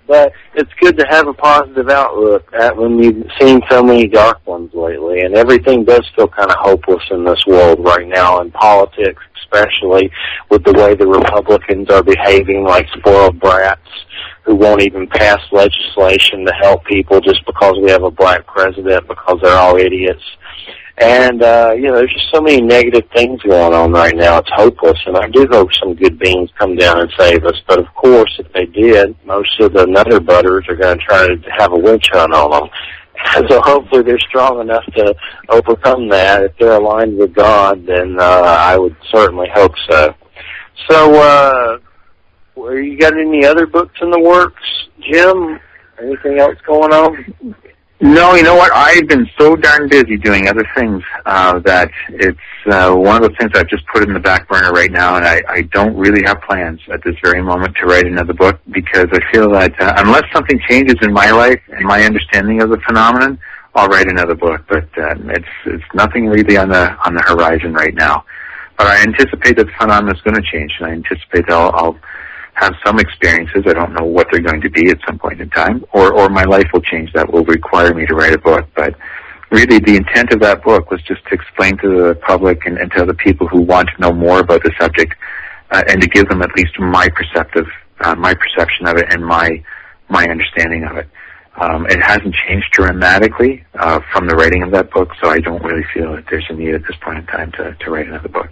but it's good to have a positive outlook when you've seen so many dark ones lately, and everything does feel kind of hopeless in this world right now, in politics especially, with the way the Republicans are behaving like spoiled brats who won't even pass legislation to help people just because we have a black president, because they're all idiots. And, there's just so many negative things going on right now. It's hopeless, and I do hope some good beings come down and save us. But, of course, if they did, most of the nutter butters are going to try to have a witch hunt on them. So hopefully they're strong enough to overcome that. If they're aligned with God, then I would certainly hope so. So, you got any other books in the works, Jim? Anything else going on? No, you know what? I've been so darn busy doing other things that it's one of those things I've just put in the back burner right now, and I don't really have plans at this very moment to write another book, because I feel that unless something changes in my life and my understanding of the phenomenon, I'll write another book. But it's nothing really on the horizon right now. But I anticipate that the phenomenon is going to change, and I anticipate that I'll have some experiences. I don't know what they're going to be at some point in time, or my life will change that will require me to write a book. But really the intent of that book was just to explain to the public and to the people who want to know more about the subject, and to give them at least my perception of it and my understanding of it. It hasn't changed dramatically from the writing of that book, so I don't really feel that there's a need at this point in time to write another book.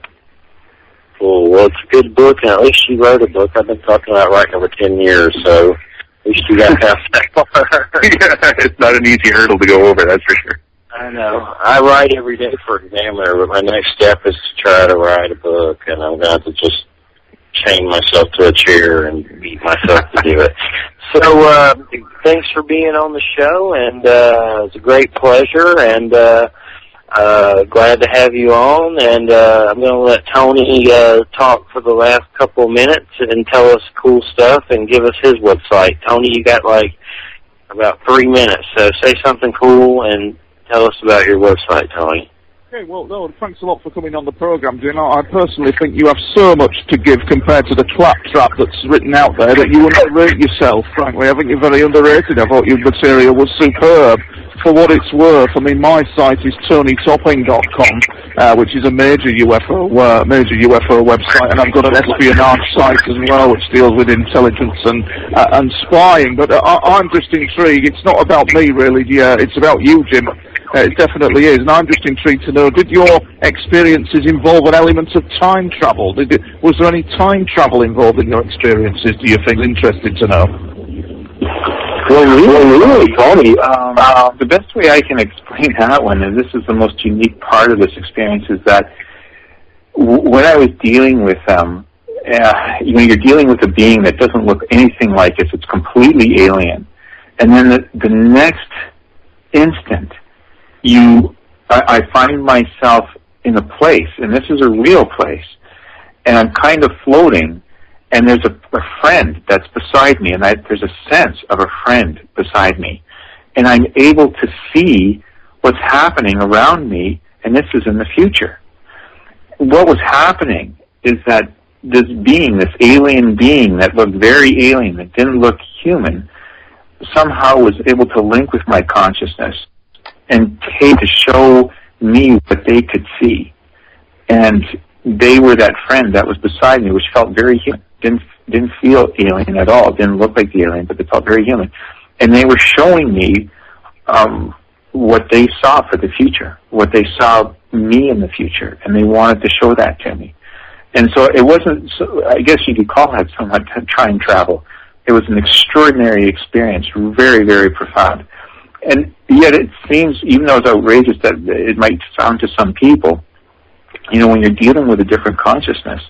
Cool. Well, it's a good book, and at least you wrote a book. I've been talking about writing over 10 years, so at least you got past that part. Yeah, it's not an easy hurdle to go over, that's for sure. I know. I write every day for Examiner, but my next step is to try to write a book, and I'm going to just chain myself to a chair and beat myself to do it. So thanks for being on the show, and it's a great pleasure, and glad to have you on, and I'm going to let Tony talk for the last couple of minutes and tell us cool stuff and give us his website. Tony, you got about 3 minutes, so say something cool and tell us about your website, Tony. Okay, well, no, thanks a lot for coming on the program, Jim. I personally think you have so much to give compared to the claptrap that's written out there that you underrate yourself, frankly. I think you're very underrated. I thought your material was superb. For what it's worth, I mean, my site is TonyTopping.com, which is a major UFO website, and I've got an espionage site as well, which deals with intelligence and spying. But I'm just intrigued. It's not about me, really. It's about you, Jim. It definitely is, and I'm just intrigued to know, did your experiences involve an element of time travel? Was there any time travel involved in your experiences, do you think? Interested to know. Well, really, Tony, the best way I can explain that one, and this is the most unique part of this experience, is that when I was dealing with you're dealing with a being that doesn't look anything like us. It's completely alien. And then the next instant, I find myself in a place, and this is a real place, and I'm kind of floating, and there's a friend that's beside me, and there's a sense of a friend beside me, and I'm able to see what's happening around me, and this is in the future. What was happening is that this being, this alien being that looked very alien, that didn't look human, somehow was able to link with my consciousness and came to show me what they could see. And they were that friend that was beside me, which felt very human. Didn't feel alien at all. Didn't look like the alien, but they felt very human. And they were showing me what they saw for the future, what they saw me in the future, and they wanted to show that to me. And so it wasn't, I guess you could call that somewhat time travel. It was an extraordinary experience, very, very profound. And yet it seems, even though it's outrageous that it might sound to some people, when you're dealing with a different consciousness,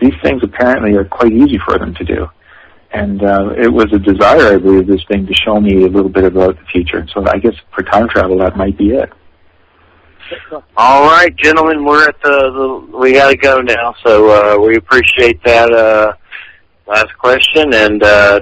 these things apparently are quite easy for them to do. And it was a desire, I believe, this thing to show me a little bit about the future. So I guess for time travel, that might be it. All right, gentlemen, we're at we got to go now, so we appreciate that last question, and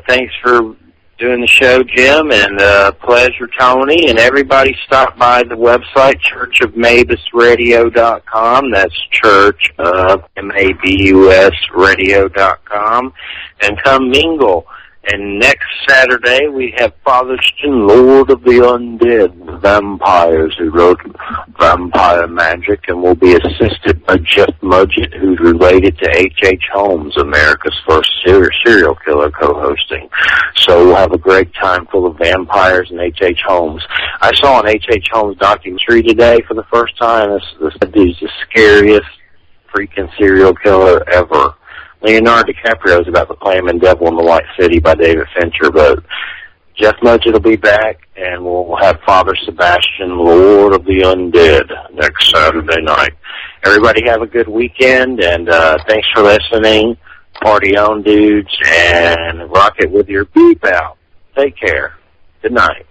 thanks for doing the show, Jim, and pleasure, Tony, and everybody stop by the website, churchofmabusradio.com. That's church of MABUS radio.com, and come mingle. And next Saturday, we have Fatherson, Lord of the Undead, Vampires, who wrote Vampire Magic, and will be assisted by Jeff Mudgett, who's related to H.H. Holmes, America's first serial killer, co-hosting. So we'll have a great time full of vampires and H.H. Holmes. I saw an H.H. Holmes documentary today for the first time. This dude's the scariest freaking serial killer ever. Leonardo DiCaprio is about to play him in Devil in the White City by David Fincher, but Jeff Mudgett will be back, and we'll have Father Sebastian, Lord of the Undead, next Saturday night. Everybody have a good weekend, and thanks for listening. Party on, dudes, and rock it with your beep out. Take care. Good night.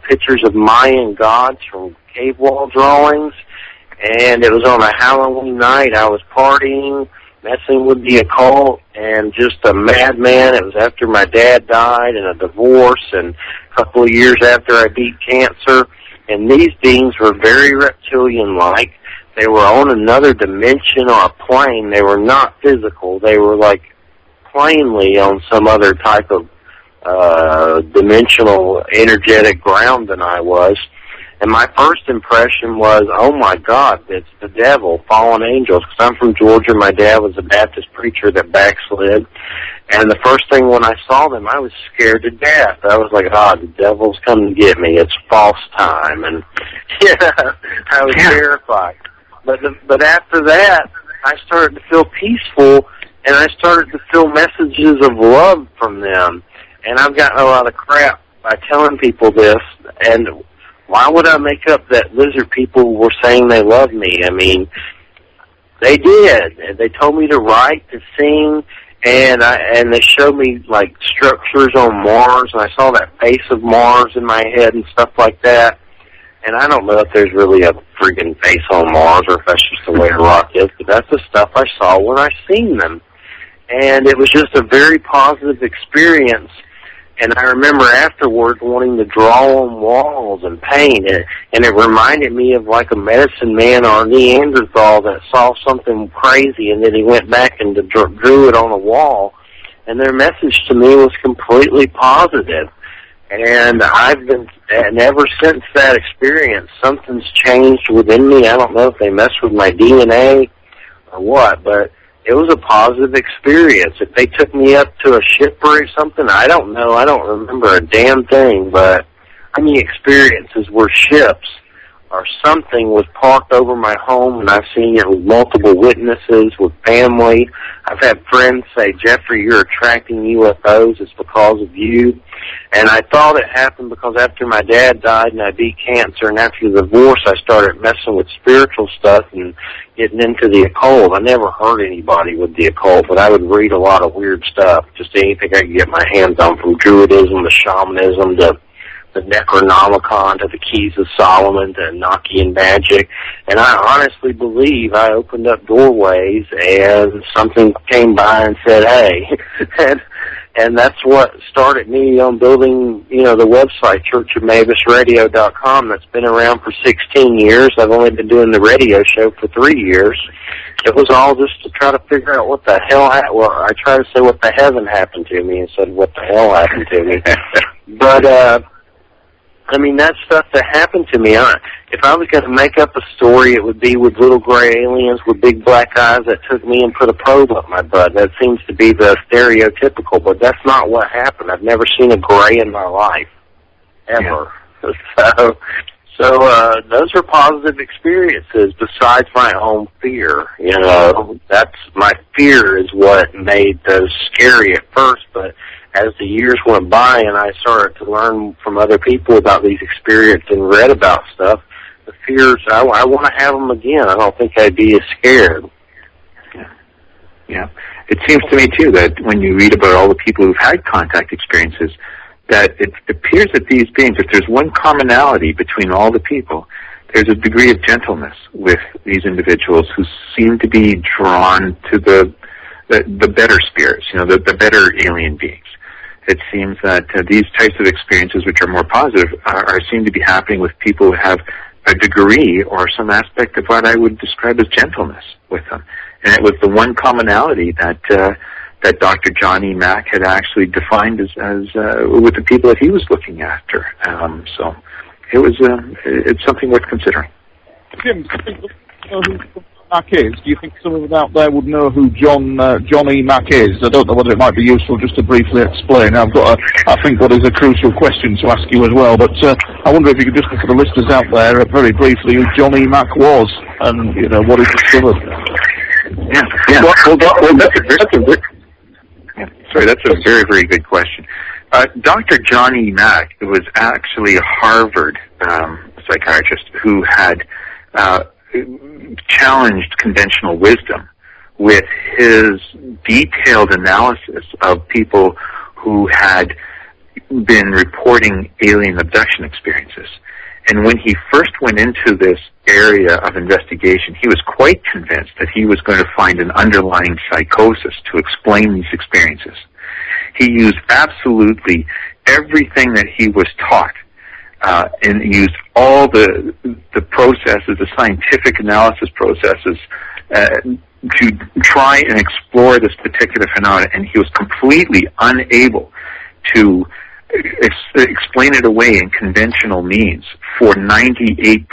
Pictures of Mayan gods from cave wall drawings, and it was on a Halloween night. I was partying, messing with the occult, and just a madman. It was after my dad died and a divorce, and a couple of years after I beat cancer, and these beings were very reptilian-like. They were on another dimension or a plane. They were not physical. They were like plainly on some other type of dimensional, energetic ground than I was. And my first impression was, oh my God, it's the devil, fallen angels, because I'm from Georgia. My dad was a Baptist preacher that backslid. And the first thing when I saw them, I was scared to death. I was like, the devil's come to get me. It's false time. And I was terrified. But after that, I started to feel peaceful, and I started to feel messages of love from them. And I've gotten a lot of crap by telling people this, and why would I make up that lizard people were saying they love me? I mean, they did. They told me to write, to sing, and they showed me, like, structures on Mars, and I saw that face of Mars in my head and stuff like that. And I don't know if there's really a freaking face on Mars or if that's just the way a rock is, but that's the stuff I saw when I seen them. And it was just a very positive experience. And I remember afterwards wanting to draw on walls and paint, and it reminded me of like a medicine man or a Neanderthal that saw something crazy, and then he went back and drew it on a wall. And their message to me was completely positive. And and ever since that experience, something's changed within me. I don't know if they messed with my DNA or what, but it was a positive experience. If they took me up to a ship or something, I don't know. I don't remember a damn thing, but many experiences where ships or something was parked over my home, and I've seen it with multiple witnesses, with family. I've had friends say, Jeffrey, you're attracting UFOs. It's because of you. And I thought it happened because after my dad died and I beat cancer, and after the divorce, I started messing with spiritual stuff and getting into the occult. I never hurt anybody with the occult, but I would read a lot of weird stuff, just anything I could get my hands on, from Druidism to shamanism to the Necronomicon to the Keys of Solomon to Enochian magic. And I honestly believe I opened up doorways and something came by and said, hey. and that's what started me on building, the website, churchofmabusradio.com. That's been around for 16 years. I've only been doing the radio show for 3 years. It was all just to try to figure out what the hell I try to say what the heaven happened to me instead of what the hell happened to me. But, that stuff that happened to me, if I was going to make up a story, it would be with little gray aliens with big black eyes that took me and put a probe up my butt. That seems to be the stereotypical, but that's not what happened. I've never seen a gray in my life, ever. Yeah. So those are positive experiences besides my own fear. That's my fear is what made those scary at first, but as the years went by and I started to learn from other people about these experiences and read about stuff, the fears, I want to have them again. I don't think I'd be as scared. Yeah. It seems to me, too, that when you read about all the people who've had contact experiences, that it appears that these beings, if there's one commonality between all the people, there's a degree of gentleness with these individuals who seem to be drawn to the better spirits, the better alien beings. It seems that these types of experiences, which are more positive, seem to be happening with people who have a degree or some aspect of what I would describe as gentleness with them. And it was the one commonality that Dr. John E. Mack had actually defined as with the people that he was looking after. So it's something worth considering. Jim, do you know who Mack is? Do you think someone out there would know who John E. Mack is? I don't know whether it might be useful just to briefly explain. I've got, I think, what is a crucial question to ask you as well, but I wonder if you could just, for the listeners out there, very briefly, who John E. Mack was and, what he discovered. That's a very, very good question. Dr. John E. Mack was actually a Harvard psychiatrist who had challenged conventional wisdom with his detailed analysis of people who had been reporting alien abduction experiences. And when he first went into this area of investigation, he was quite convinced that he was going to find an underlying psychosis to explain these experiences. He used absolutely everything that he was taught, and used all the processes, the scientific analysis processes, to try and explore this particular phenomenon, and he was completely unable to explain it away in conventional means for 98%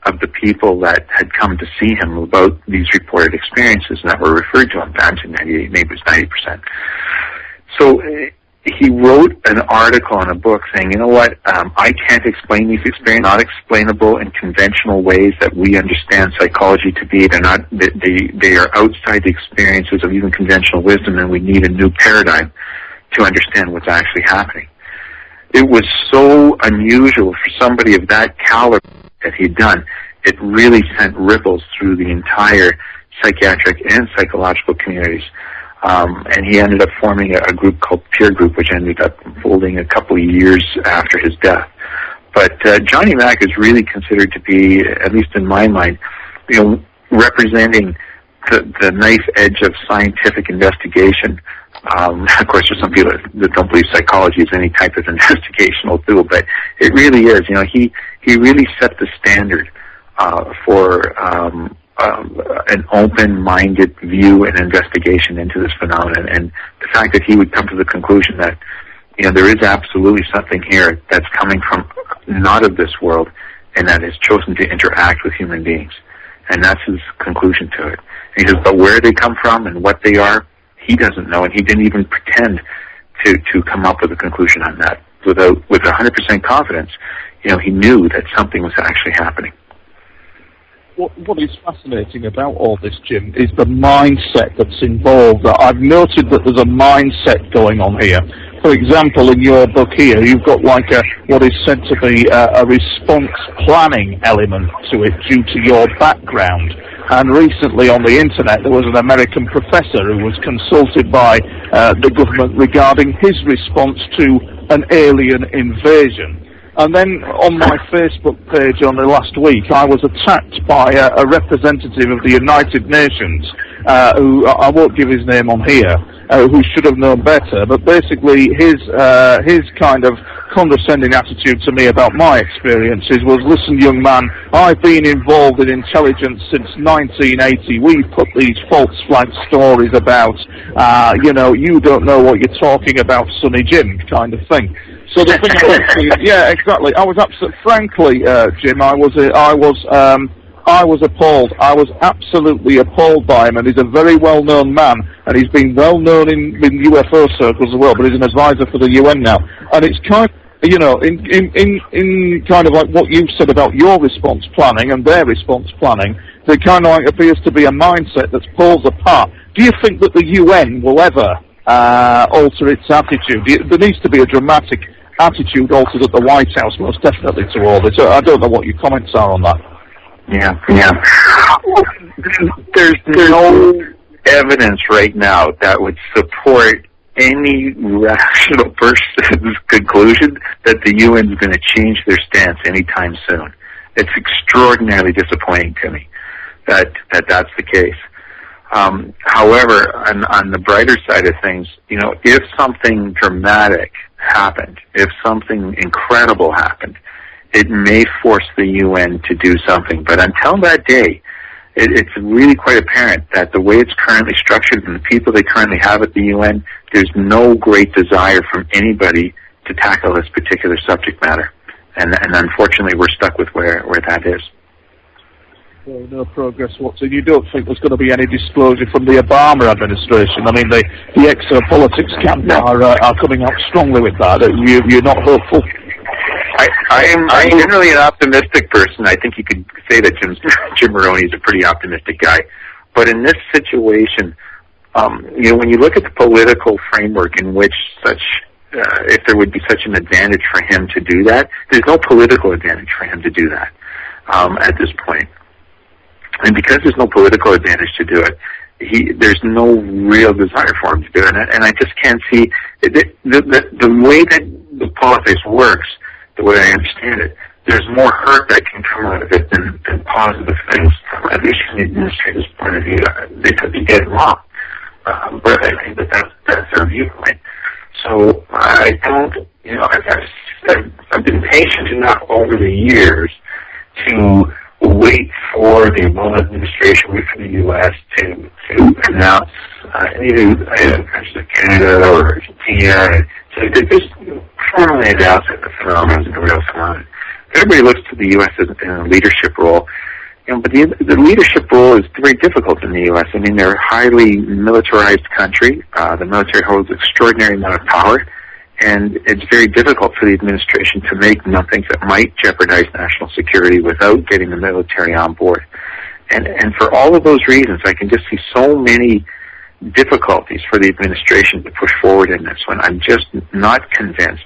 of the people that had come to see him about these reported experiences that were referred to him. Actually, 98, maybe it was 90%. So he wrote an article in a book saying, you know what, I can't explain these experiences, not explainable in conventional ways that we understand psychology to be. They're not, they are outside the experiences of even conventional wisdom, and we need a new paradigm to understand what's actually happening. It was so unusual for somebody of that caliber that he'd done. It really sent ripples through the entire psychiatric and psychological communities. And he ended up forming a group called Peer Group, which ended up folding a couple of years after his death. But Johnny Mack is really considered to be, at least in my mind, representing the knife edge of scientific investigation. Of course, there's some people that don't believe psychology is any type of investigational tool, but it really is. He really set the standard for an open-minded view and investigation into this phenomenon. And the fact that he would come to the conclusion that there is absolutely something here that's coming from not of this world, and that has chosen to interact with human beings, and that's his conclusion to it. And he says, but where they come from and what they are, he doesn't know, and he didn't even pretend to come up with a conclusion on that. with 100% confidence, he knew that something was actually happening. What is fascinating about all this, Jim, is the mindset that's involved. I've noted that there's a mindset going on here. For example, in your book here, you've got like what is said to be a response planning element to it due to your background. And recently on the internet, there was an American professor who was consulted by the government regarding his response to an alien invasion. And then on my Facebook page on the last week, I was attacked by a representative of the United Nations, who I won't give his name on here, who should have known better. But basically, his kind of condescending attitude to me about my experiences was, listen, young man, I've been involved in intelligence since 1980. We put these false flag stories about, you don't know what you're talking about, Sonny Jim, kind of thing. So the thing about yeah, exactly. I was frankly, Jim, I was appalled. I was absolutely appalled by him, and he's a very well-known man, and he's been well-known in UFO circles as well, but he's an advisor for the UN now. And it's kind of, in kind of like what you said about your response planning and their response planning, there kind of like appears to be a mindset that's poles apart. Do you think that the UN will ever alter its attitude? There needs to be a dramatic attitude altered at the White House, most definitely, to all this. I don't know what your comments are on that. Yeah. There's no evidence right now that would support any rational person's conclusion that the UN is going to change their stance anytime soon. It's extraordinarily disappointing to me that that's the case. However, on the brighter side of things, if something dramatic happened, if something incredible happened, it may force the UN to do something. But until that day, it's really quite apparent that the way it's currently structured and the people they currently have at the UN, there's no great desire from anybody to tackle this particular subject matter. And unfortunately, we're stuck with where that is. So no progress whatsoever. You don't think there's going to be any disclosure from the Obama administration? I mean, the exopolitics camp are coming out strongly with that. You're not hopeful? I'm generally an optimistic person. I think you could say that Jim Maroney is a pretty optimistic guy. But in this situation, when you look at the political framework in which if there would be such an advantage for him to do that, there's no political advantage for him to do that at this point. And because there's no political advantage to do it, there's no real desire for him to do it. And I just can't see the way that the politics works, the way I understand it, there's more hurt that can come out of it than positive things, at least from the administrator's point of view. They could be dead wrong, but I think that's their viewpoint. So I don't, I've been patient enough over the years to wait for the Obama administration, wait for the U.S. to announce either countries like Canada or Argentina to just formally announce that the phenomenon is a real phenomenon. Everybody looks to the U.S. in a leadership role, but the leadership role is very difficult in the U.S. I mean, they're a highly militarized country. The military holds an extraordinary amount of power, and it's very difficult for the administration to make nothing that might jeopardize national security without getting the military on board. And for all of those reasons, I can just see so many difficulties for the administration to push forward in this one. I'm just not convinced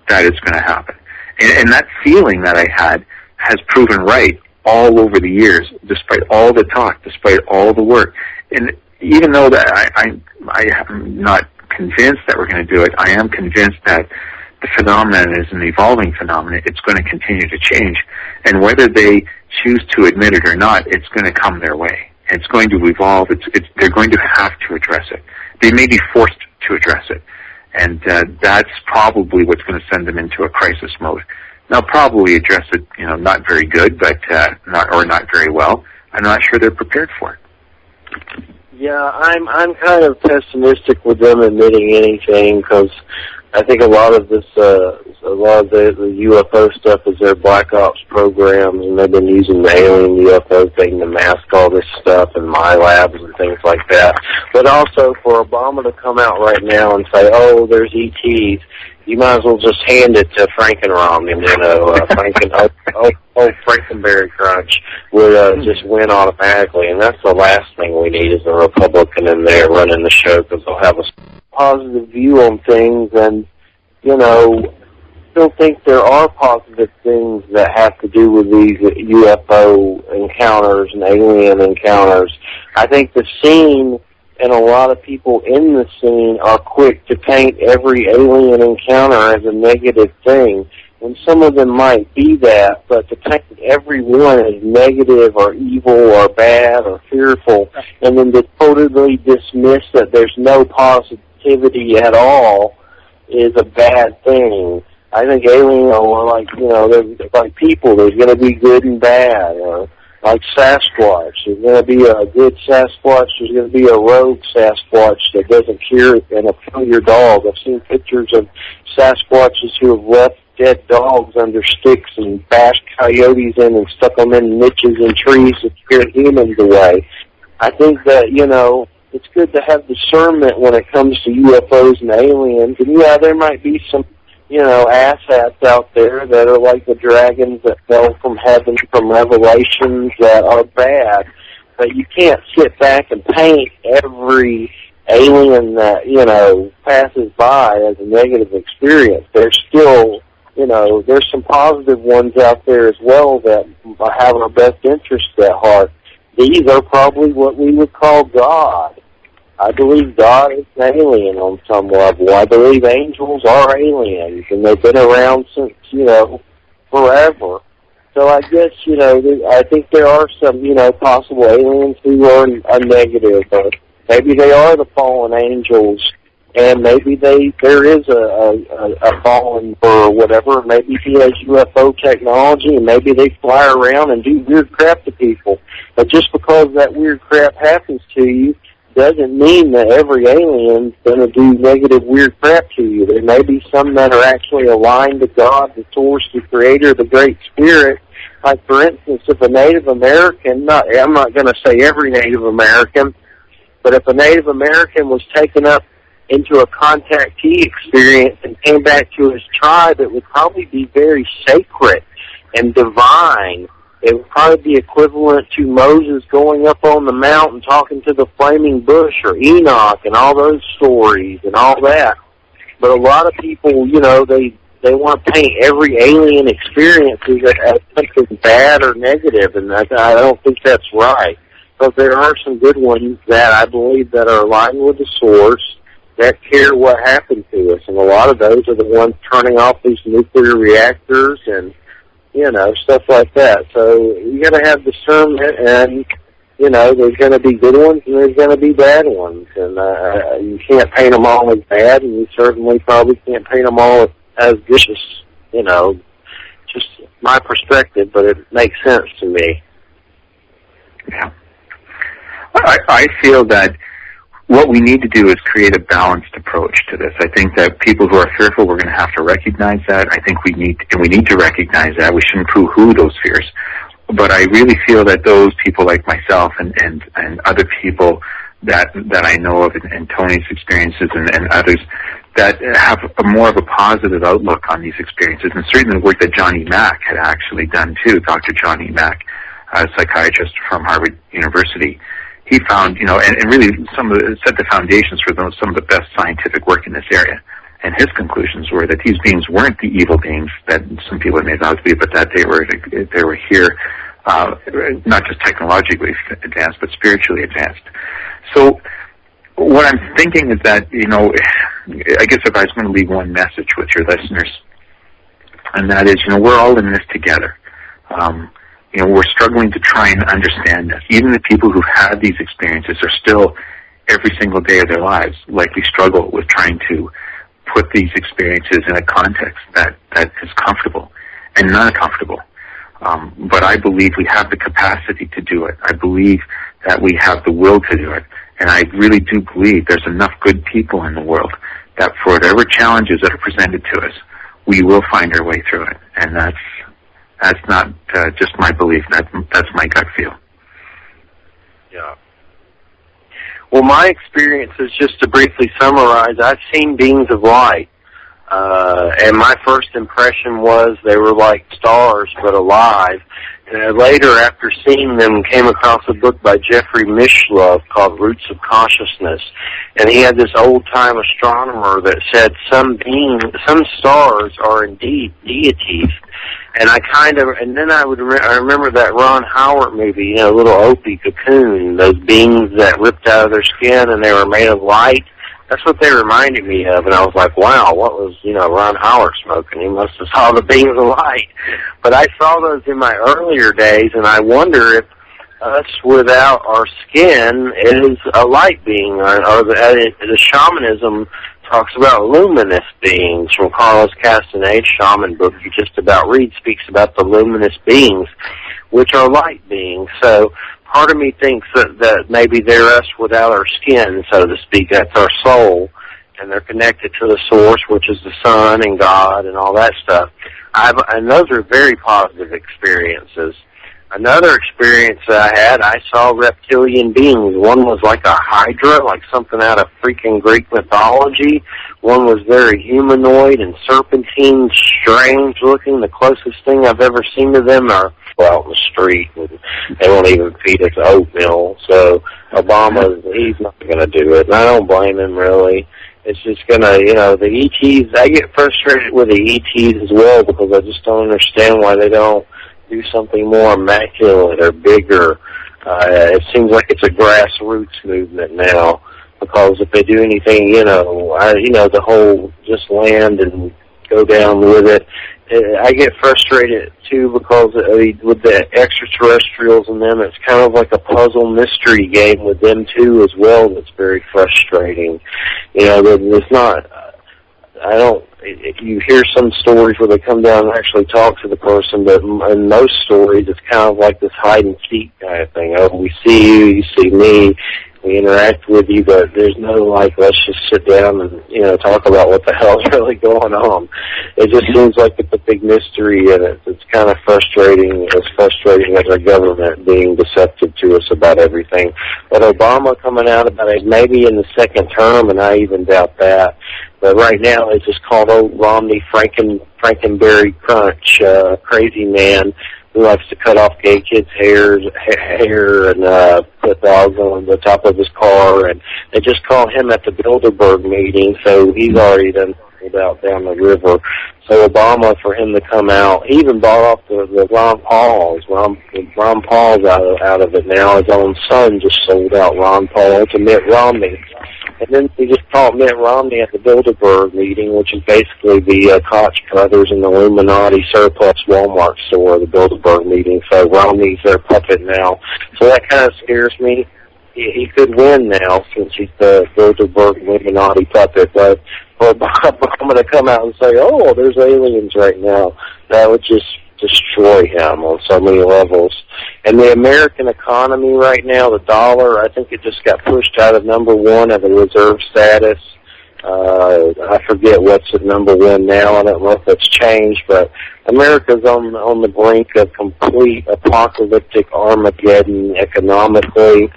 that it's going to happen. And that feeling that I had has proven right all over the years, despite all the talk, despite all the work. And even though that I am not convinced that we're going to do it, I am convinced that the phenomenon is an evolving phenomenon. It's going to continue to change. And whether they choose to admit it or not, it's going to come their way. It's going to evolve. They're going to have to address it. They may be forced to address it. And that's probably what's going to send them into a crisis mode. They'll probably address it, not very good, but not very well. I'm not sure they're prepared for it. Yeah, I'm kind of pessimistic with them admitting anything because I think a lot of this, a lot of the UFO stuff is their Black Ops programs, and they've been using the alien UFO thing to mask all this stuff in my labs and things like that. But also for Obama to come out right now and say, "Oh, there's ETs," you might as well just hand it to Frankenrom, and old Frankenberry Crunch would just win automatically. And that's the last thing we need is a Republican in there running the show, because they'll have a positive view on things. And, you know, I don't think there are positive things that have to do with these UFO encounters and alien encounters. I think the scene and a lot of people in the scene are quick to paint every alien encounter as a negative thing. And some of them might be that, but to paint everyone as negative or evil or bad or fearful, and then to totally dismiss that there's no positivity at all is a bad thing. I think aliens are like, you know, they're like people. There's going to be good and bad. Like Sasquatch. There's going to be a good Sasquatch. There's going to be a rogue Sasquatch that doesn't care and will kill your dog. I've seen pictures of Sasquatches who have left dead dogs under sticks and bashed coyotes in and stuck them in niches and trees to scare humans away. I think that, you know, it's good to have discernment when it comes to UFOs and aliens. And, yeah, there might be some, you know, asshats out there that are like the dragons that fell from heaven from Revelations that are bad. But you can't sit back and paint every alien that, you know, passes by as a negative experience. There's still, you know, there's some positive ones out there as well that have our best interests at heart. These are probably what we would call God. I believe God is an alien on some level. I believe angels are aliens, and they've been around since, you know, forever. So I guess, you know, I think there are some, you know, possible aliens who are negative. Maybe they are the fallen angels, and maybe there is a fallen or whatever. Maybe he has UFO technology, and maybe they fly around and do weird crap to people. But just because that weird crap happens to you doesn't mean that every alien's going to do negative, weird crap to you. There may be some that are actually aligned to God, the source, the creator, the Great Spirit. Like, for instance, if a Native American, I'm not going to say every Native American, but if a Native American was taken up into a contactee experience and came back to his tribe, it would probably be very sacred and divine. It would probably be equivalent to Moses going up on the mountain talking to the flaming bush, or Enoch and all those stories and all that. But a lot of people, you know, they want to paint every alien experience as something bad or negative, and I don't think that's right. But there are some good ones that I believe that are aligned with the source, that care what happened to us, and a lot of those are the ones turning off these nuclear reactors and, you know, stuff like that. So you got to have discernment, and, you know, there's going to be good ones and there's going to be bad ones, and you can't paint them all as bad, and you certainly probably can't paint them all as vicious, you know, just my perspective, but it makes sense to me. Yeah. I feel that what we need to do is create a balanced approach to this. I think that people who are fearful, we're going to have to recognize that. I think we need to recognize that. We shouldn't poo-hoo those fears. But I really feel that those people like myself and other people that I know of, and Tony's experiences and others, that have more of a positive outlook on these experiences, and certainly the work that Johnny Mack had actually done too, Dr. Johnny Mack, a psychiatrist from Harvard University. He found, you know, and really set the foundations for some of the best scientific work in this area. And his conclusions were that these beings weren't the evil beings that some people had made out to be, but that they were here, not just technologically advanced, but spiritually advanced. So what I'm thinking is that, you know, I guess if I was going to leave one message with your listeners, and that is, you know, we're all in this together. You know, we're struggling to try and understand this. Even the people who've had these experiences are still, every single day of their lives, likely struggle with trying to put these experiences in a context that is comfortable and not comfortable. But I believe we have the capacity to do it. I believe that we have the will to do it. And I really do believe there's enough good people in the world that for whatever challenges that are presented to us, we will find our way through it. And that's not just my belief. That's my gut feel. Yeah. Well, my experience is, just to briefly summarize, I've seen beings of light. And my first impression was they were like stars, but alive. And later, after seeing them, came across a book by Jeffery called Roots of Consciousness. And he had this old-time astronomer that said some stars are indeed deities. And then I remember that Ron Howard movie, Little Opie Cocoon, those beings that ripped out of their skin and they were made of light. That's what they reminded me of, and I was like, wow, what was, Ron Howard smoking? He must have saw the beams of light. But I saw those in my earlier days, and I wonder if us without our skin is a light being, or the shamanism talks about luminous beings. From Carlos Castaneda's shaman book you just about read speaks about the luminous beings, which are light beings. So part of me thinks that maybe they're us without our skin, so to speak. That's our soul, and they're connected to the source, which is the sun and God and all that stuff. And those are very positive experiences. Another experience that I had, I saw reptilian beings. One was like a hydra, like something out of freaking Greek mythology. One was very humanoid and serpentine, strange looking. The closest thing I've ever seen to them are out in the street, and they won't even feed us oatmeal. So Obama, he's not going to do it, and I don't blame him, really. It's just going to, the ETs, I get frustrated with the ETs as well, because I just don't understand why they don't do something more immaculate or bigger. It seems like it's a grassroots movement now, because if they do anything, the whole just land and go down with it, I get frustrated too, because with the extraterrestrials and them, it's kind of like a puzzle mystery game with them too as well. That's very frustrating. There's not. You hear some stories where they come down and actually talk to the person, but in most stories, it's kind of like this hide and seek kind of thing. Oh, we see you, you see me, we interact with you, but there's no let's just sit down and talk about what the hell's really going on. It just seems like it's a big mystery, and it's kind of frustrating. As frustrating as our government being deceptive to us about everything. But Obama coming out about it maybe in the second term, and I even doubt that. But right now, it's just called old Romney Frankenberry Crunch, crazy man who likes to cut off gay kids' hair and put dogs on the top of his car. And they just called him at the Bilderberg meeting, so he's already done out down the river. So Obama, for him to come out, he even bought off the Ron Paul's. Ron Paul's out of it now. His own son just sold out Ron Paul to Mitt Romney. And then he just called Mitt Romney at the Bilderberg meeting, which is basically the Koch brothers and the Illuminati surplus Walmart store, the Bilderberg meeting. So Romney's their puppet now. So that kind of scares me. He could win now, since he's the Bilderberg Illuminati puppet. But for Obama to come out and say, oh, there's aliens right now, that would just destroy him on so many levels. And the American economy right now, the dollar, I think it just got pushed out of #1 of the reserve status. I forget what's at #1 now. I don't know if it's changed, but America's on the brink of complete apocalyptic Armageddon economically,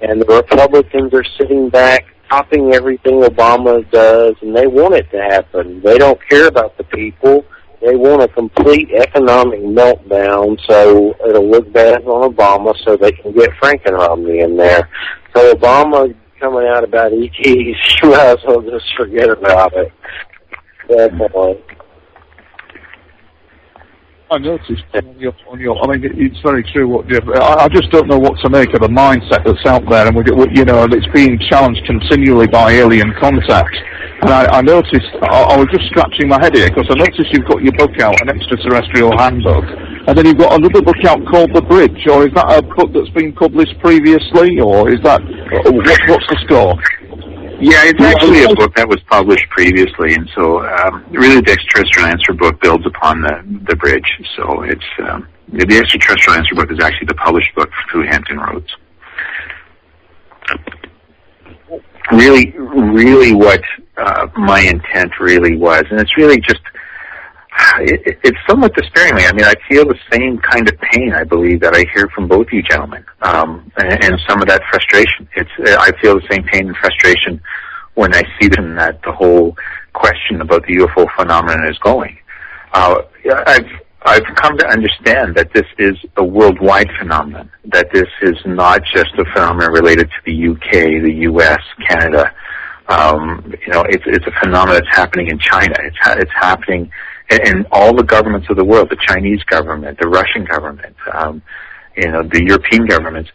and the Republicans are sitting back, copying everything Obama does, and they want it to happen. They don't care about the people. They want a complete economic meltdown, so it'll look bad on Obama, so they can get Franken Romney in there. So Obama coming out about ETs, you might as well just forget about it. Definitely. I noticed on your. I mean, it's very true what Jeff. I just don't know what to make of the mindset that's out there, and it's being challenged continually by alien contact. And I noticed, I was just scratching my head here, because I noticed you've got your book out, An Extraterrestrial Handbook, and then you've got another book out called The Bridge, or is that a book that's been published previously, or is that, what's the score? Yeah, it's actually a book that was published previously, and so really the Extraterrestrial Answer book builds upon the Bridge. So it's the Extraterrestrial Answer book is actually the published book through Hampton Roads. really what my intent really was. And it's really just, it's somewhat despairing. I mean, I feel the same kind of pain, I believe, that I hear from both you gentlemen, and some of that frustration. I feel the same pain and frustration when I see that the whole question about the UFO phenomenon is going. I've come to understand that this is a worldwide phenomenon, that this is not just a phenomenon related to the UK, the US, Canada. It's a phenomenon that's happening in China. It's happening in all the governments of the world, the Chinese government, the Russian government, the European governments.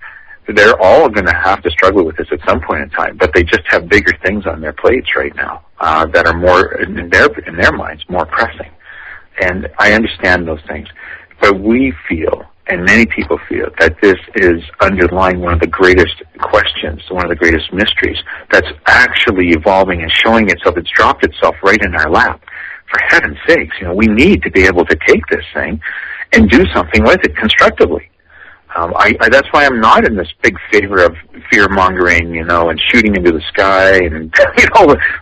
They're all going to have to struggle with this at some point in time, but they just have bigger things on their plates right now that are more, in their minds, more pressing. And I understand those things. But we feel, and many people feel, that this is underlying one of the greatest questions, one of the greatest mysteries that's actually evolving and showing itself. It's dropped itself right in our lap. For heaven's sakes, we need to be able to take this thing and do something with it constructively. That's why I'm not in this big favor of fear-mongering, and shooting into the sky and,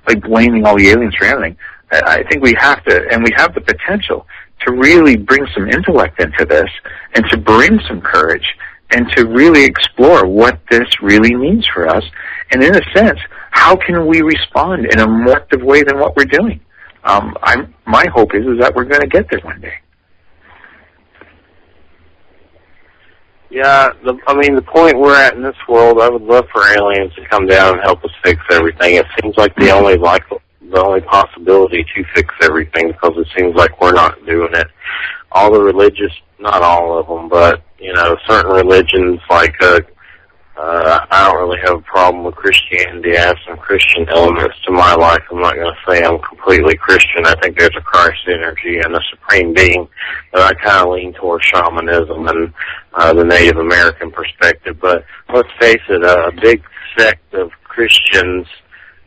like blaming all the aliens for everything. I think we have to, and we have the potential to really bring some intellect into this and to bring some courage and to really explore what this really means for us. And in a sense, how can we respond in a more active way than what we're doing? My hope is that we're going to get there one day. Yeah, the point we're at in this world, I would love for aliens to come down and help us fix everything. It seems like the only possibility to fix everything, because it seems like we're not doing it. All the religious, not all of them, but, certain religions, like, I don't really have a problem with Christianity. I have some Christian elements to my life. I'm not going to say I'm completely Christian. I think there's a Christ energy and a supreme being, but I kind of lean towards shamanism and the Native American perspective. But let's face it, a big sect of Christians,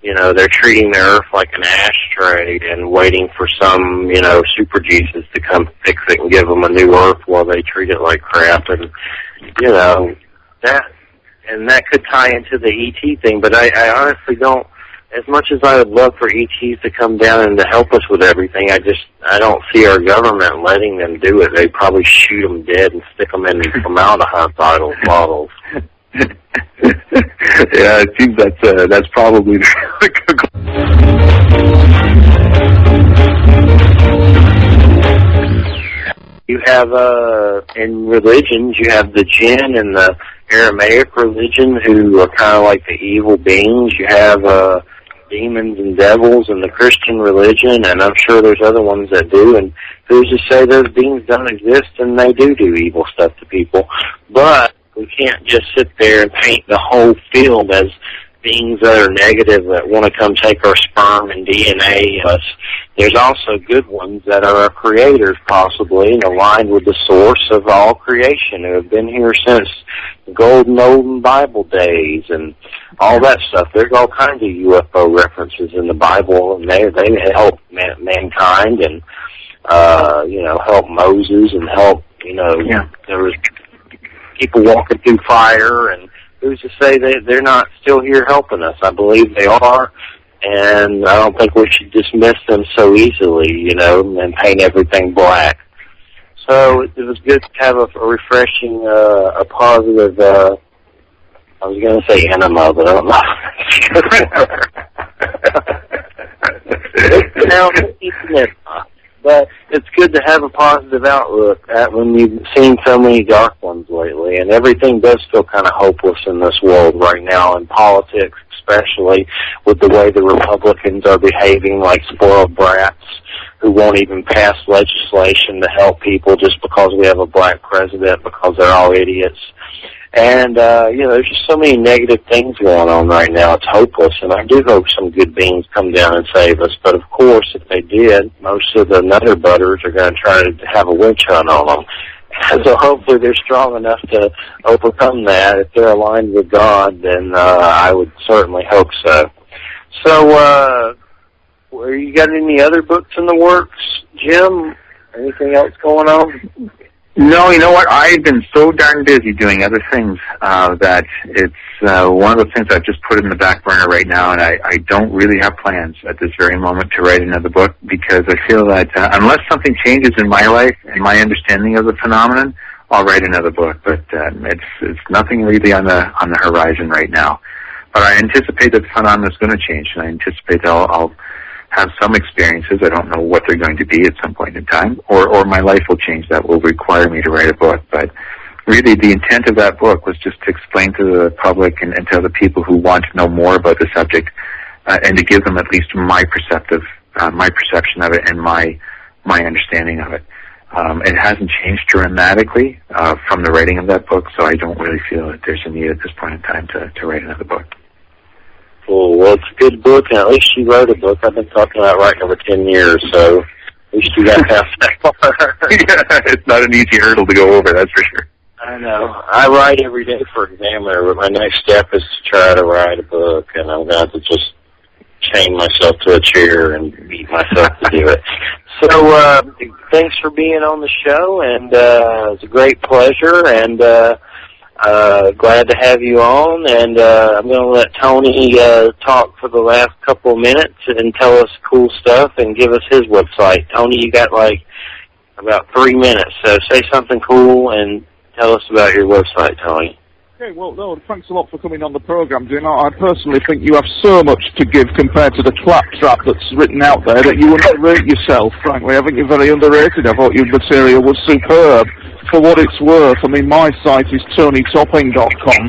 they're treating the earth like an ashtray and waiting for some, super Jesus to come fix it and give them a new earth while they treat it like crap. And, that could tie into the ET thing, but I honestly don't, as much as I would love for ETs to come down and to help us with everything, I don't see our government letting them do it. They'd probably shoot them dead and stick them in formaldehyde bottles. Yeah, it seems that's probably You have, in religions, you have the jinn and the Aramaic religion, who are kind of like the evil beings. You have demons and devils in the Christian religion, and I'm sure there's other ones that do. And who's to say those beings don't exist and they do evil stuff to people? But we can't just sit there and paint the whole field as beings that are negative that want to come take our sperm and DNA. There's also good ones that are our creators, possibly, and aligned with the source of all creation, who have been here since the golden olden Bible days and all that stuff. There's all kinds of UFO references in the Bible, and they help mankind and help Moses and help there was people walking through fire, and who's to say they're not still here helping us? I believe they are, and I don't think we should dismiss them so easily, and paint everything black. So it was good to have a refreshing, a positive, I was going to say enema, but I don't know. But it's good to have a positive outlook when you've seen so many dark ones lately, and everything does feel kind of hopeless in this world right now, in politics especially, with the way the Republicans are behaving like spoiled brats who won't even pass legislation to help people just because we have a black president, because they're all idiots. And, there's just so many negative things going on right now. It's hopeless, and I do hope some good beings come down and save us. But, of course, if they did, most of the nutter butters are going to try to have a witch hunt on them. So hopefully they're strong enough to overcome that. If they're aligned with God, then I would certainly hope so. So, you got any other books in the works, Jim? Anything else going on? No, you know what? I've been so darn busy doing other things that it's one of the things I've just put in the back burner right now, and I don't really have plans at this very moment to write another book, because I feel that unless something changes in my life and my understanding of the phenomenon, I'll write another book. But it's nothing really on the horizon right now. But I anticipate that the phenomenon is going to change, and I anticipate that I'll have some experiences. I don't know what they're going to be at some point in time, or my life will change that will require me to write a book. But really, the intent of that book was just to explain to the public and to other people who want to know more about the subject, and to give them at least my perception of it and my understanding of it. It hasn't changed dramatically from the writing of that book, so I don't really feel that there's a need at this point in time to write another book. Cool. Well, it's a good book, and at least you wrote a book. I've been talking about writing over 10 years, so at least you got past that far. Yeah, it's not an easy hurdle to go over, that's for sure. I know. I write every day for Examiner, but my next step is to try to write a book, and I'm going to just chain myself to a chair and beat myself to do it. So thanks for being on the show, and it's a great pleasure, and glad to have you on, and I'm going to let Tony talk for the last couple of minutes and tell us cool stuff and give us his website. Tony, you got about 3 minutes, so say something cool and tell us about your website, Tony. Okay, well, no, thanks a lot for coming on the program, Jim. I personally think you have so much to give compared to the claptrap that's written out there that you underrate yourself, frankly. I think you're very underrated. I thought your material was superb. For what it's worth, I mean, my site is TonyTopping.com,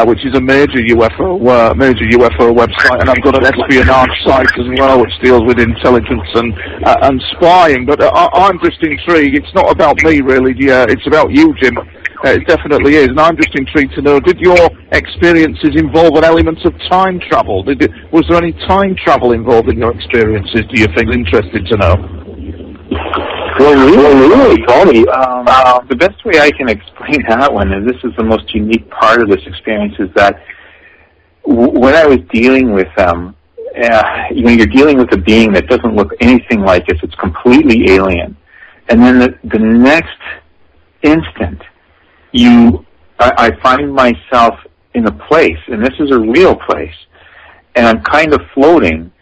which is a major UFO website, and I've got an espionage site as well, which deals with intelligence and spying. But I'm just intrigued. It's not about me, really. It's about you, Jim. It definitely is, and I'm just intrigued to know, did your experiences involve an element of time travel? Was there any time travel involved in your experiences, do you think? Interested to know. Well, really, Tony, the best way I can explain that one, and this is the most unique part of this experience, is that when I was dealing with you're dealing with a being that doesn't look anything like us, it's completely alien, and then the next instant, I find myself in a place, and this is a real place, and I'm kind of floating,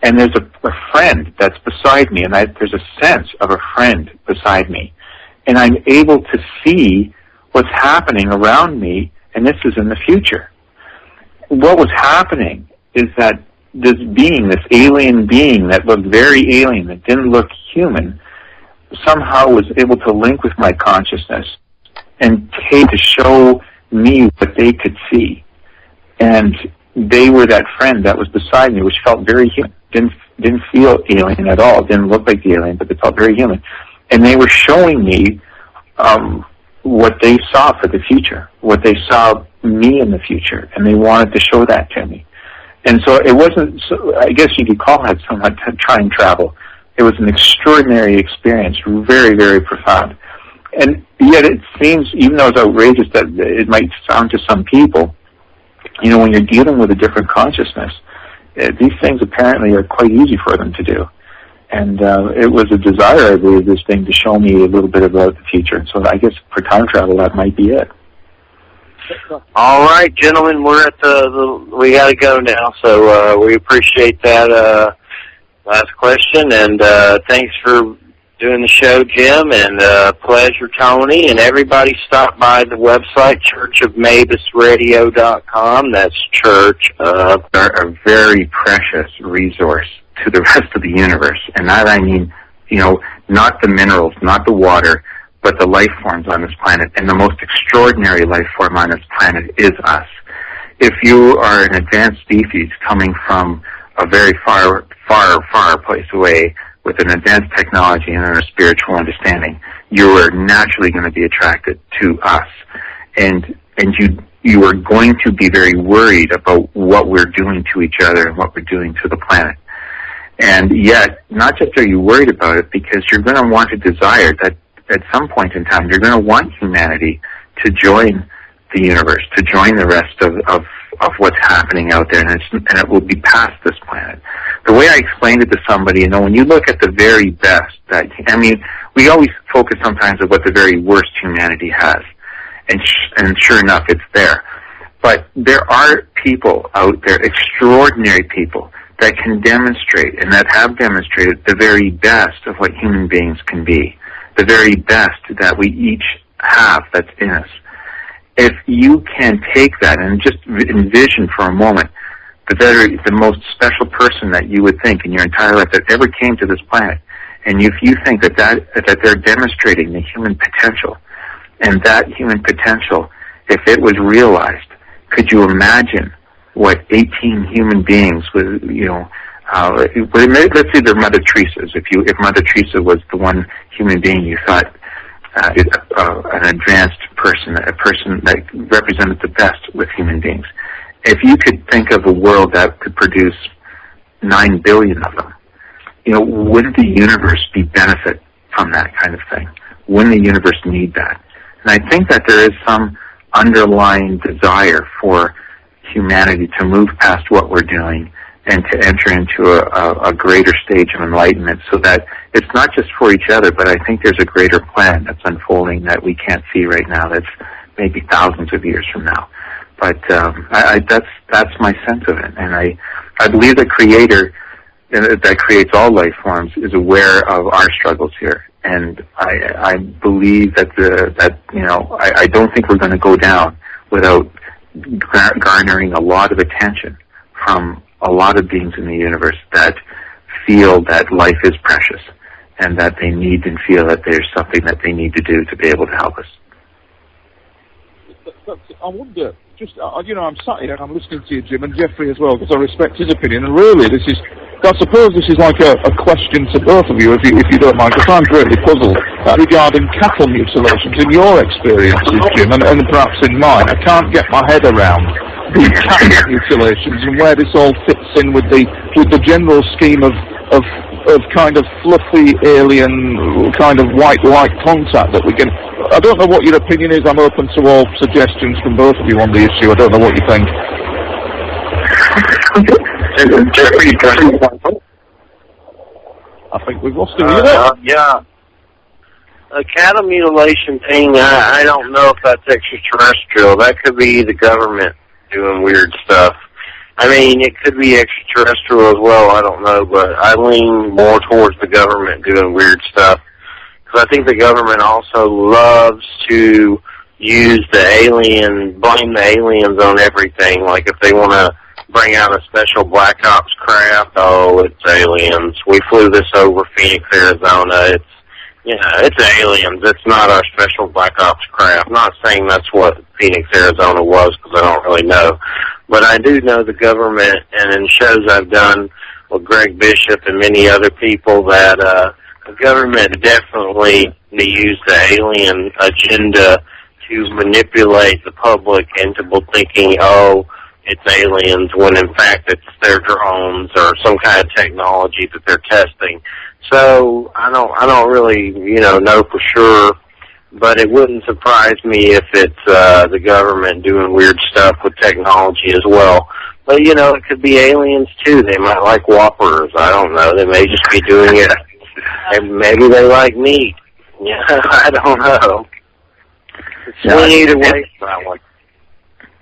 and there's a friend that's beside me, and there's a sense of a friend beside me, and I'm able to see what's happening around me, and this is in the future. What was happening is that this alien being that looked very alien, that didn't look human, somehow was able to link with my consciousness and came to show me what they could see. And they were that friend that was beside me, which felt very human. Didn't feel alien at all. Didn't look like the alien, but they felt very human. And they were showing me what they saw for the future, what they saw me in the future, and they wanted to show that to me. And so it wasn't, I guess you could call that somewhat time travel. It was an extraordinary experience, very, very profound. And yet it seems, even though it's outrageous that it might sound to some people, when you're dealing with a different consciousness, these things apparently are quite easy for them to do. And it was a desire, I believe, this thing to show me a little bit about the future. And so I guess for time travel, that might be it. All right, gentlemen, we're at we got to go now, so we appreciate that last question, and thanks for doing the show, Jim, and pleasure, Tony, and everybody stop by the website, churchofmabusradio.com. That's church of a very precious resource to the rest of the universe, and that I mean, not the minerals, not the water, but the life forms on this planet, and the most extraordinary life form on this planet is us. If you are an advanced species coming from a very far, far, far place away with an advanced technology and a spiritual understanding, you are naturally going to be attracted to us. And you are going to be very worried about what we're doing to each other and what we're doing to the planet. And yet, not just are you worried about it, because you're going to want to desire that at some point in time, you're going to want humanity to join the universe, to join the rest of what's happening out there, and it will be past this planet. The way I explained it to somebody, when you look at the very best, we always focus sometimes on what the very worst humanity has, and sure enough, it's there. But there are people out there, extraordinary people, that can demonstrate and that have demonstrated the very best of what human beings can be, the very best that we each have that's in us. If you can take that and just envision for a moment the most special person that you would think in your entire life that ever came to this planet, and if you think that they're demonstrating the human potential, and that human potential, if it was realized, could you imagine what 18 human beings would, let's say they're Mother Teresa's. If Mother Teresa was the one human being you thought an advanced person, a person that represented the best with human beings, if you could think of a world that could produce 9 billion of them, wouldn't the universe benefit from that kind of thing? Wouldn't the universe need that? And I think that there is some underlying desire for humanity to move past what we're doing and to enter into a greater stage of enlightenment, so that it's not just for each other, but I think there's a greater plan that's unfolding that we can't see right now, that's maybe thousands of years from now. But that's my sense of it. And I believe the Creator that creates all life forms is aware of our struggles here. And I believe that I don't think we're going to go down without garnering a lot of attention from a lot of beings in the universe that feel that life is precious and that they need and feel that there's something that they need to do to be able to help us. I wonder, I'm sat here and I'm listening to you, Jim, and Jeffrey as well, because I respect his opinion, and really I suppose this is like a question to both of you, if you don't mind, because I'm greatly puzzled regarding cattle mutilations in your experiences, Jim, and perhaps in mine. I can't get my head around the cattle mutilations and where this all fits in with the general scheme of kind of fluffy alien kind of white light contact that we get. I don't know what your opinion is. I'm open to all suggestions from both of you on the issue. I don't know what you think. I think we've lost him. Yeah. A cattle mutilation thing, I don't know if that's extraterrestrial. That could be the government doing weird stuff. I mean, it could be extraterrestrial as well, I don't know, but I lean more towards the government doing weird stuff. Because I think the government also loves to blame the aliens on everything. Like if they want to bring out a special Black Ops craft, oh, it's aliens. We flew this over Phoenix, Arizona. It's aliens. It's not our special Black Ops craft. I'm not saying that's what Phoenix, Arizona was, because I don't really know. But I do know the government, and in shows I've done with Greg Bishop and many other people, that the government definitely used the alien agenda to manipulate the public into thinking, oh, it's aliens, when in fact it's their drones or some kind of technology that they're testing. So I don't really, know for sure, but it wouldn't surprise me if it's the government doing weird stuff with technology as well. But, it could be aliens too. They might like Whoppers. I don't know. They may just be doing it. And maybe they like meat. Yeah, I don't know. Swing either way for that one.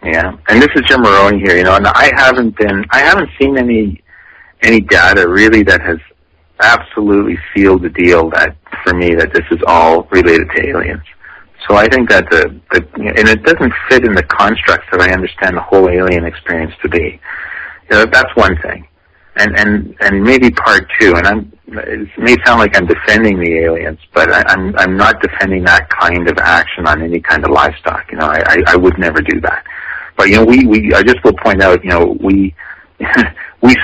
Yeah, and this is Jim Maroney here, and I haven't seen any data really that has absolutely sealed the deal that, for me, that this is all related to aliens. So I think that and it doesn't fit in the constructs that I understand the whole alien experience to be. That's one thing. And maybe part two, and it may sound like I'm defending the aliens, but I'm not defending that kind of action on any kind of livestock. I would never do that. But I just will point out, we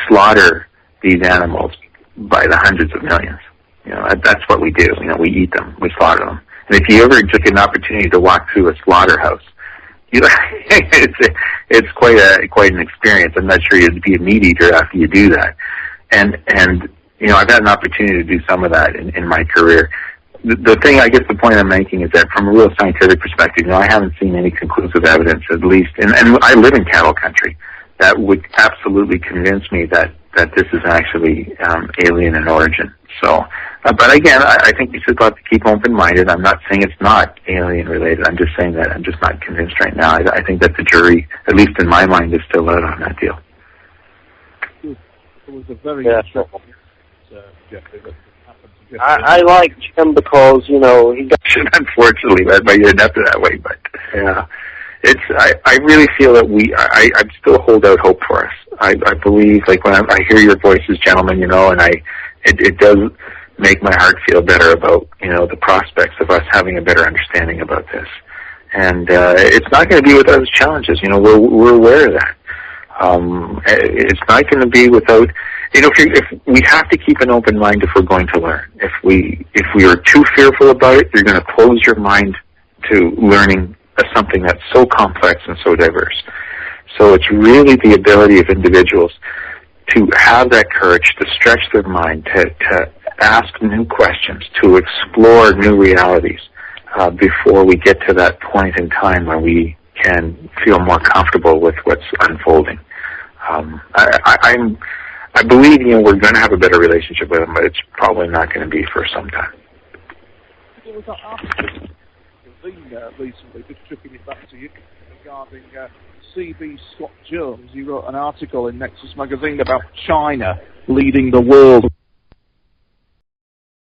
slaughter these animals by the hundreds of millions. That's what we do. We eat them, we slaughter them. And if you ever took an opportunity to walk through a slaughterhouse, it's quite an experience. I'm not sure you'd be a meat eater after you do that. And I've had an opportunity to do some of that in my career. The thing, I guess the point I'm making is that from a real scientific perspective, I haven't seen any conclusive evidence, at least, and I live in cattle country, that would absolutely convince me that that this is actually alien in origin. So, but again, I think we should have to keep open-minded. I'm not saying it's not alien-related. I'm just saying that I'm just not convinced right now. I think that the jury, at least in my mind, is still out on that deal. It was a very Jeffrey, that happened to Jeffrey. I like Jim because, you know, he got... Unfortunately, but you end up that way. But yeah, I really feel that I still hold out hope for us. I believe, like when I hear your voices, gentlemen, you know, and it does make my heart feel better about, you know, the prospects of us having a better understanding about this. And it's not going to be without its challenges. You know, we're aware of that. It's not going to be without, you know, if we have to keep an open mind if we're going to learn. If we are too fearful about it, you're going to close your mind to learning something that's so complex and so diverse. So it's really the ability of individuals to have that courage, to stretch their mind, to ask new questions, to explore new realities before we get to that point in time where we can feel more comfortable with what's unfolding. I believe, you know, we're going to have a better relationship with them, but it's probably not going to be for some time. There was an article recently, just tripping it back to you, regarding C.B. Scott Jones. He wrote an article in Nexus magazine about China leading the world